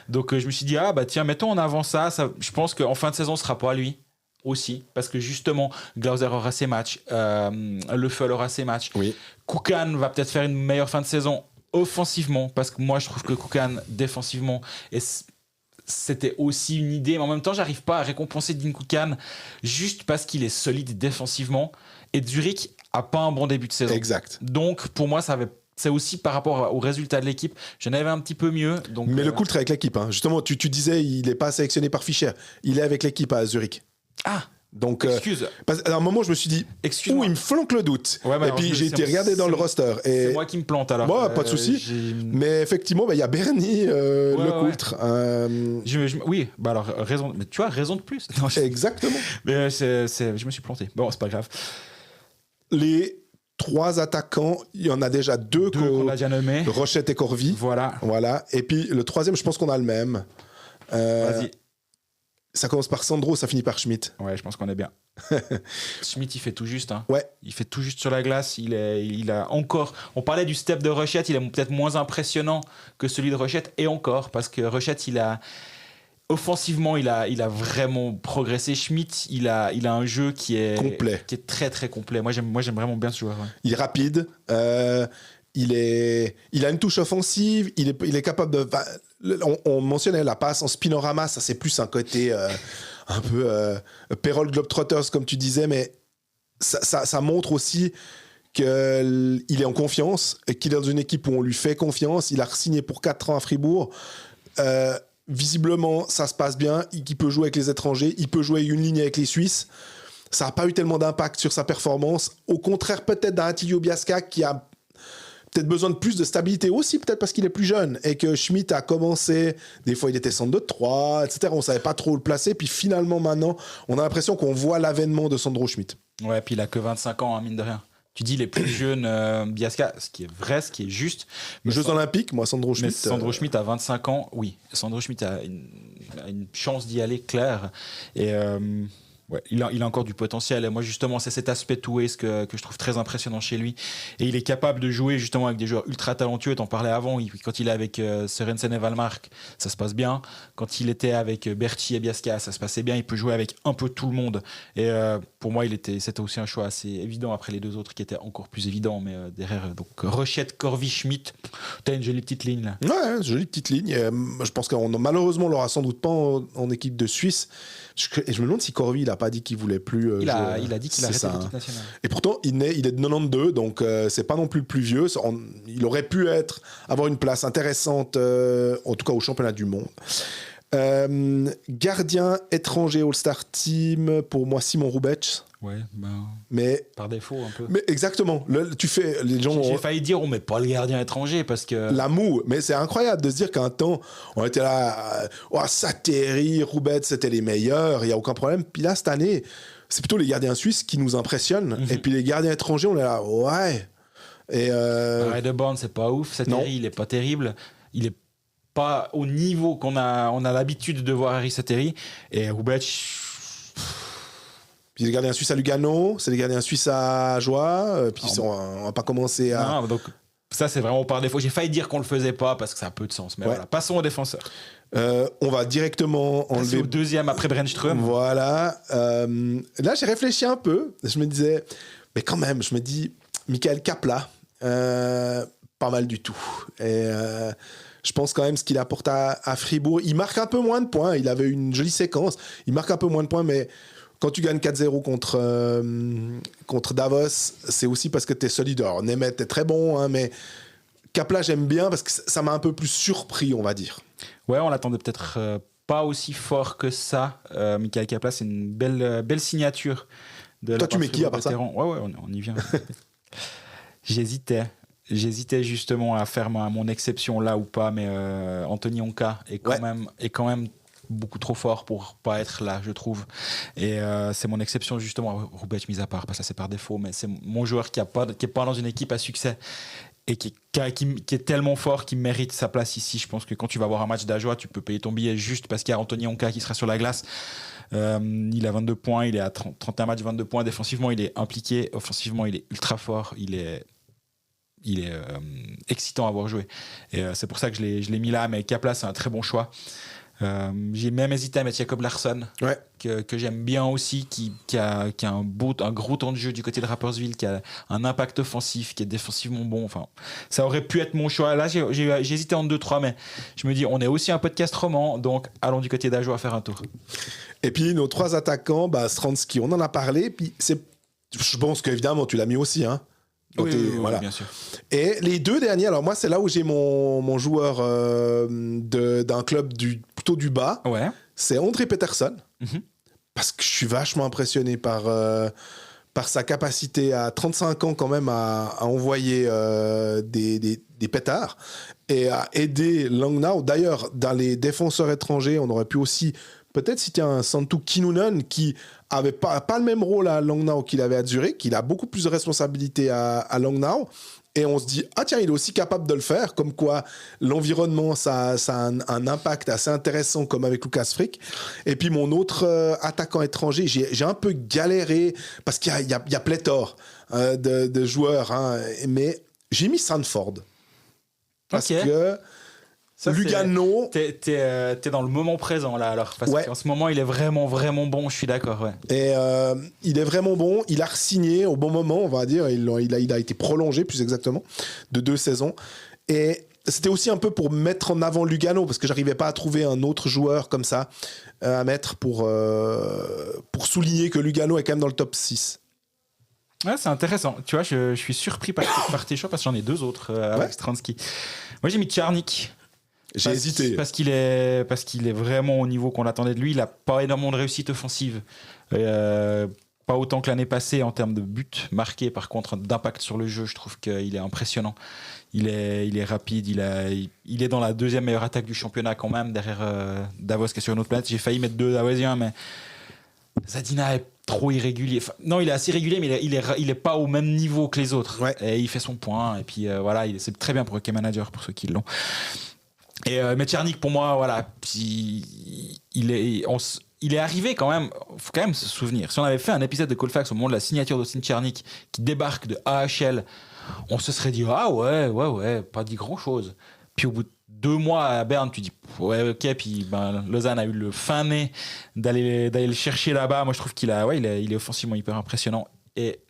Donc je me suis dit, tiens, mettons en avant ça. Je pense qu'en fin de saison, ce sera pas lui aussi. Parce que justement, Glauser aura ses matchs, Leffel aura ses matchs. Oui. Koukan va peut-être faire une meilleure fin de saison offensivement. Parce que moi, je trouve que Koukan, défensivement, c'était aussi une idée. Mais en même temps, j'arrive pas à récompenser Dean Koukan juste parce qu'il est solide défensivement. Et Zurich a pas un bon début de saison. Exact. Donc, pour moi, c'est aussi par rapport aux résultats de l'équipe. J'en avais un petit peu mieux. Donc, mais Lecoultre est avec l'équipe. Hein. Justement, tu disais, il n'est pas sélectionné par Fischer. Il est avec l'équipe à Zurich. Ah, donc, excuse. À un moment, je me suis dit, il me flanque le doute. Ouais, et puis, j'ai été regardé dans le roster. Et c'est moi qui me plante alors. Moi, pas de souci. Mais effectivement, il y a Bernie, Lecoultre. Oui, alors, raison. Mais tu as raison de plus. Non, exactement. Mais je me suis planté. Bon, c'est pas grave. Les 3 attaquants, il y en a déjà 2 qu'on a déjà nommés. Rochette et Corvi. Voilà. Et puis le 3e, je pense qu'on a le même. Vas-y. Ça commence par Sandro, ça finit par Schmidt. Ouais, je pense qu'on est bien. Schmidt, il fait tout juste. Hein. Ouais. Il fait tout juste sur la glace. Il a encore. On parlait du step de Rochette, il est peut-être moins impressionnant que celui de Rochette, et encore, parce que Rochette, offensivement, il a vraiment progressé. Schmidt, il a un jeu qui est complet, qui est très très complet. Moi, j'aime vraiment bien ce joueur. Ouais. Il est rapide. Il a une touche offensive. Il est capable de. On mentionnait la passe en spinorama. Ça, c'est plus un côté un peu Payroll Globetrotters, comme tu disais, mais ça montre aussi qu'il est en confiance et qu'il est dans une équipe où on lui fait confiance. Il a signé pour 4 ans à Fribourg. Visiblement, ça se passe bien. Il peut jouer avec les étrangers. Il peut jouer une ligne avec les Suisses. Ça n'a pas eu tellement d'impact sur sa performance. Au contraire, peut-être d'un Attilio Biasca qui a peut-être besoin de plus de stabilité aussi, peut-être parce qu'il est plus jeune et que Schmitt a commencé, des fois il était centre de 3, etc. On savait pas trop le placer, puis finalement maintenant, on a l'impression qu'on voit l'avènement de Sandro Schmitt. Ouais, puis il a que 25 ans, hein, mine de rien. Tu dis les plus jeunes Biasca, ce qui est vrai, ce qui est juste. Jeux Olympiques, moi, Sandro Schmitt. Sandro Schmitt a 25 ans, oui. Sandro Schmitt a une chance d'y aller claire. Et ouais, il a encore du potentiel. Et moi, justement, c'est cet aspect two-ways que je trouve très impressionnant chez lui. Et il est capable de jouer justement avec des joueurs ultra talentueux. T'en parlais avant, quand il est avec Sørensen et Valmark, ça se passe bien. Quand il était avec Berti et Biasca, ça se passait bien. Il peut jouer avec un peu tout le monde. Et pour moi, c'était aussi un choix assez évident après les deux autres qui étaient encore plus évidents. Mais derrière, donc Rochette, Corvi, Schmitt, t'as une jolie petite ligne là. Ouais, jolie petite ligne. Je pense qu'on malheureusement, on l'aura sans doute pas en équipe de Suisse. Et je me demande si Corvi, il a pas dit qu'il voulait plus. Il a dit qu'il arrêtait l'équipe nationale. Et pourtant, il est de 92, donc c'est pas non plus le plus vieux. Il aurait pu avoir une place intéressante, en tout cas au championnat du monde. Gardien étranger All-Star Team, pour moi, Simon Roubec. Ouais, mais par défaut un peu. Mais exactement. Tu fais les gens. J'ai failli dire on met pas le gardien étranger parce que la moue. Mais c'est incroyable de se dire qu'un temps on était là, Satteri, Roubec, c'était les meilleurs. Il y a aucun problème. Puis là cette année, c'est plutôt les gardiens suisses qui nous impressionnent. Et puis les gardiens étrangers, on est là, ouais. Et Radeborn, c'est pas ouf. Satteri, il est pas terrible. Il est pas au niveau qu'on a l'habitude de voir Harry Satteri. Et Roubec. Puis les gardiens suisses à Lugano, c'est les gardiens suisses à Joie. Puis on va pas commencer à. Non, donc ça c'est vraiment par défaut. J'ai failli dire qu'on le faisait pas parce que ça a peu de sens. Mais voilà, passons aux défenseurs. On va directement enlever. Au deuxième après Brännström. Voilà. Là j'ai réfléchi un peu. Je me disais, mais quand même, je me dis, Michael Kapla, pas mal du tout. Et je pense quand même ce qu'il apporte à Fribourg. Il marque un peu moins de points. Il avait une jolie séquence. Il marque un peu moins de points, mais quand tu gagnes 4-0 contre Davos, c'est aussi parce que tu es solide. Alors, Nemeth est très bon, hein, mais Kapla, j'aime bien parce que ça m'a un peu plus surpris, on va dire. Ouais, on l'attendait peut-être pas aussi fort que ça. Michael Kapla, c'est une belle signature. Toi, tu mets qui à part ça ? Ouais, on y vient. J'hésitais justement à faire mon exception là ou pas, mais Anthony Onka est quand même beaucoup trop fort pour pas être là, je trouve. Et c'est mon exception justement, Roubec mis à part, parce que ça c'est par défaut, mais c'est mon joueur qui est pas dans une équipe à succès et qui est tellement fort qu'il mérite sa place ici. Je pense que quand tu vas voir un match d'Ajoie, tu peux payer ton billet juste parce qu'il y a Anthony Onka qui sera sur la glace. Il a 22 points, il est à 31 matchs, 22 points. Défensivement, il est impliqué. Offensivement, il est ultra fort. Il est excitant à voir jouer. Et c'est pour ça que je l'ai mis là. Mais Kapla, c'est un très bon choix. J'ai même hésité à mettre Jacob Larsson, que j'aime bien aussi, qui a un gros temps de jeu du côté de Rapperswil, qui a un impact offensif, qui est défensivement bon. Enfin, ça aurait pu être mon choix. Là, j'ai hésité entre 2-3, mais je me dis, on est aussi un podcast roman, donc allons du côté d'Ajoie faire un tour. Et puis, nos 3 attaquants, Stransky, on en a parlé, puis je pense qu'évidemment, tu l'as mis aussi, hein. Oui, voilà. Bien sûr. Et les 2 derniers, alors moi, c'est là où j'ai mon joueur d'un club plutôt du bas. Ouais. C'est André Peterson. Mm-hmm. Parce que je suis vachement impressionné par sa capacité à 35 ans quand même à envoyer des pétards et à aider Langnau. D'ailleurs, dans les défenseurs étrangers, on aurait pu aussi peut-être citer un Santu Kinnunen qui avait pas le même rôle à Langnau qu'il avait à Zurich, qu'il a beaucoup plus de responsabilités à Langnau. Et on se dit, ah tiens, il est aussi capable de le faire, comme quoi l'environnement, ça a un impact assez intéressant, comme avec Lucas Frick. Et puis mon autre attaquant étranger, j'ai un peu galéré, parce qu'il y a pléthore de joueurs, hein, mais j'ai mis Sanford. Parce que ça, Lugano... T'es dans le moment présent, là, alors. Parce qu'en ce moment, il est vraiment, vraiment bon, je suis d'accord, ouais. Et il est vraiment bon. Il a re-signé au bon moment, on va dire. Il a été prolongé, plus exactement, de 2 saisons. Et c'était aussi un peu pour mettre en avant Lugano, parce que j'arrivais pas à trouver un autre joueur comme ça à mettre pour souligner que Lugano est quand même dans le top 6. Ouais, c'est intéressant. Tu vois, je suis surpris par tes choix, parce que j'en ai 2 autres avec Stransky. Moi, j'ai mis Tcharnik. J'ai hésité. Parce qu'il est vraiment au niveau qu'on attendait de lui. Il n'a pas énormément de réussite offensive. pas autant que l'année passée en termes de buts marqués, par contre d'impact sur le jeu, je trouve qu'il est impressionnant. Il est rapide, il est dans la deuxième meilleure attaque du championnat quand même, derrière Davos qui est sur une autre planète. J'ai failli mettre 2 Davosiens, mais Zadina est trop irrégulier. Enfin, non, il est assez régulier, mais il est pas au même niveau que les autres. Ouais. Et il fait son point, et puis voilà, c'est très bien pour Hockey Manager, pour ceux qui l'ont. Et mais Tchernik, pour moi, voilà, il est arrivé quand même, faut quand même se souvenir. Si on avait fait un épisode de Colfax au moment de la signature d'Austin Tchernik qui débarque de AHL, on se serait dit ah ouais, pas dit grand chose. Puis au bout de 2 mois à Berne, tu dis ouais ok, puis Lausanne a eu le fin nez d'aller le chercher là-bas. Moi je trouve qu'il est offensivement hyper impressionnant. Et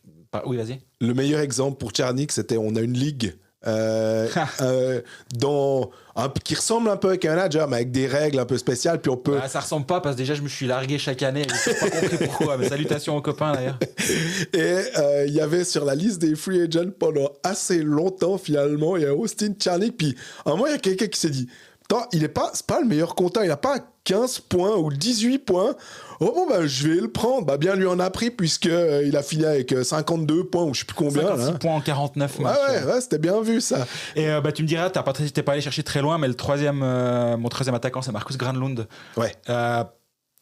oui, vas-y. Le meilleur exemple pour Tchernik, c'était on a une ligue. Qui ressemble un peu à un Canada, mais avec des règles un peu spéciales, puis on peut. Ça ressemble pas parce que déjà je me suis largué chaque année, j'ai pas compris pourquoi. Mais salutations aux copains d'ailleurs. Et il y avait sur la liste des free agents pendant assez longtemps finalement, il y a Austin Tchernik, puis à un moment il y a quelqu'un qui s'est dit c'est pas le meilleur compteur, il a pas 15 points ou 18 points. Oh bon, je vais le prendre. Bien lui en a pris puisqu'il a fini avec 52 points ou je sais plus combien. 56 points en 49 matchs. Ouais, c'était bien vu ça. Et tu me diras, t'es pas allé chercher très loin, mais mon troisième attaquant, c'est Marcus Granlund. Ouais.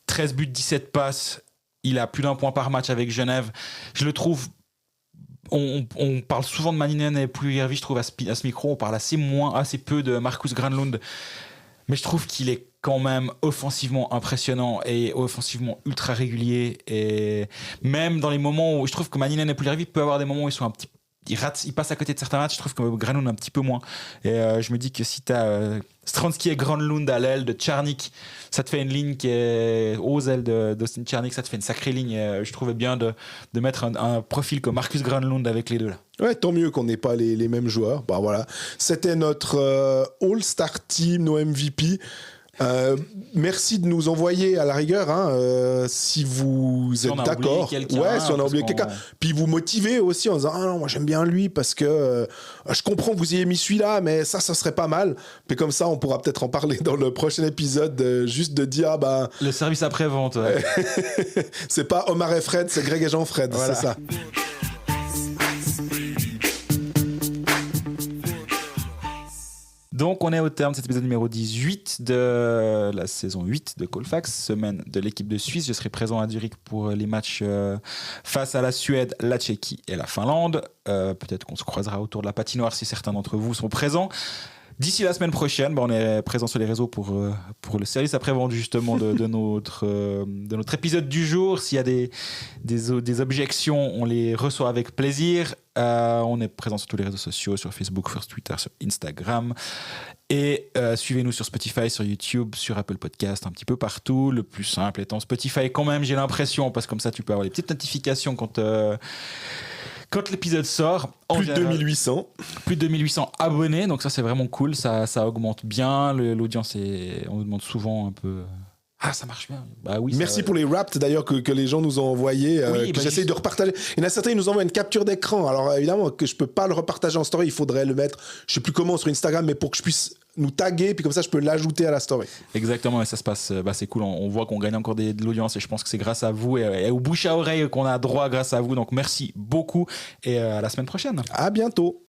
13 buts, 17 passes. Il a plus d'1 point par match avec Genève. Je le trouve. On parle souvent de Maninen et plus Hervy, je trouve, à ce micro. On parle assez peu de Marcus Granlund. Mais je trouve qu'il est quand même offensivement impressionnant et offensivement ultra régulier. Et même dans les moments où je trouve que Maninen et Puljärvi peut avoir des moments où il passe à côté de certains matchs. Je trouve que Granlund un petit peu moins. Et je me dis que si tu as Stransky et Granlund à l'aile de Tchernik, ça te fait une ligne qui est aux ailes d'Austin Tchernik, ça te fait une sacrée ligne. Et je trouvais bien de mettre un profil comme Marcus Granlund avec les deux là. Ouais, tant mieux qu'on n'ait pas les mêmes joueurs. Voilà. C'était notre All-Star Team, nos MVP. Merci de nous envoyer à la rigueur si vous êtes d'accord. Si on a oublié quelqu'un. Puis vous motivez aussi en disant non, moi j'aime bien lui parce que je comprends que vous ayez mis celui-là, mais ça serait pas mal. Puis comme ça, on pourra peut-être en parler dans le prochain épisode, juste de dire le service après-vente. Ouais. C'est pas Omar et Fred, c'est Greg et Jean-Fred, voilà. C'est ça. Donc, on est au terme de cet épisode numéro 18 de la saison 8 de Colfax, semaine de l'équipe de Suisse. Je serai présent à Zurich pour les matchs face à la Suède, la Tchéquie et la Finlande. Peut-être qu'on se croisera autour de la patinoire si certains d'entre vous sont présents. D'ici la semaine prochaine, on est présent sur les réseaux pour le service après-vente justement de notre épisode du jour. S'il y a des objections, on les reçoit avec plaisir. On est présent sur tous les réseaux sociaux, sur Facebook, sur Twitter, sur Instagram. Et suivez-nous sur Spotify, sur YouTube, sur Apple Podcast, un petit peu partout. Le plus simple étant Spotify quand même, j'ai l'impression, parce que comme ça tu peux avoir les petites notifications quand l'épisode sort. Plus de 2800. Plus de 2800 abonnés, donc ça c'est vraiment cool, ça augmente bien, l'audience on nous demande souvent un peu... ça marche bien. Oui, merci pour les raps d'ailleurs que les gens nous ont envoyés, que j'essaye de repartager. Il y en a certains, ils nous envoient une capture d'écran. Alors évidemment que je peux pas le repartager en story, il faudrait le mettre, je sais plus comment, sur Instagram, mais pour que je puisse nous taguer, puis comme ça je peux l'ajouter à la story. Exactement, et ça se passe, c'est cool, on voit qu'on gagne encore de l'audience et je pense que c'est grâce à vous et au bouche à oreille qu'on a droit grâce à vous, donc merci beaucoup et à la semaine prochaine. À bientôt.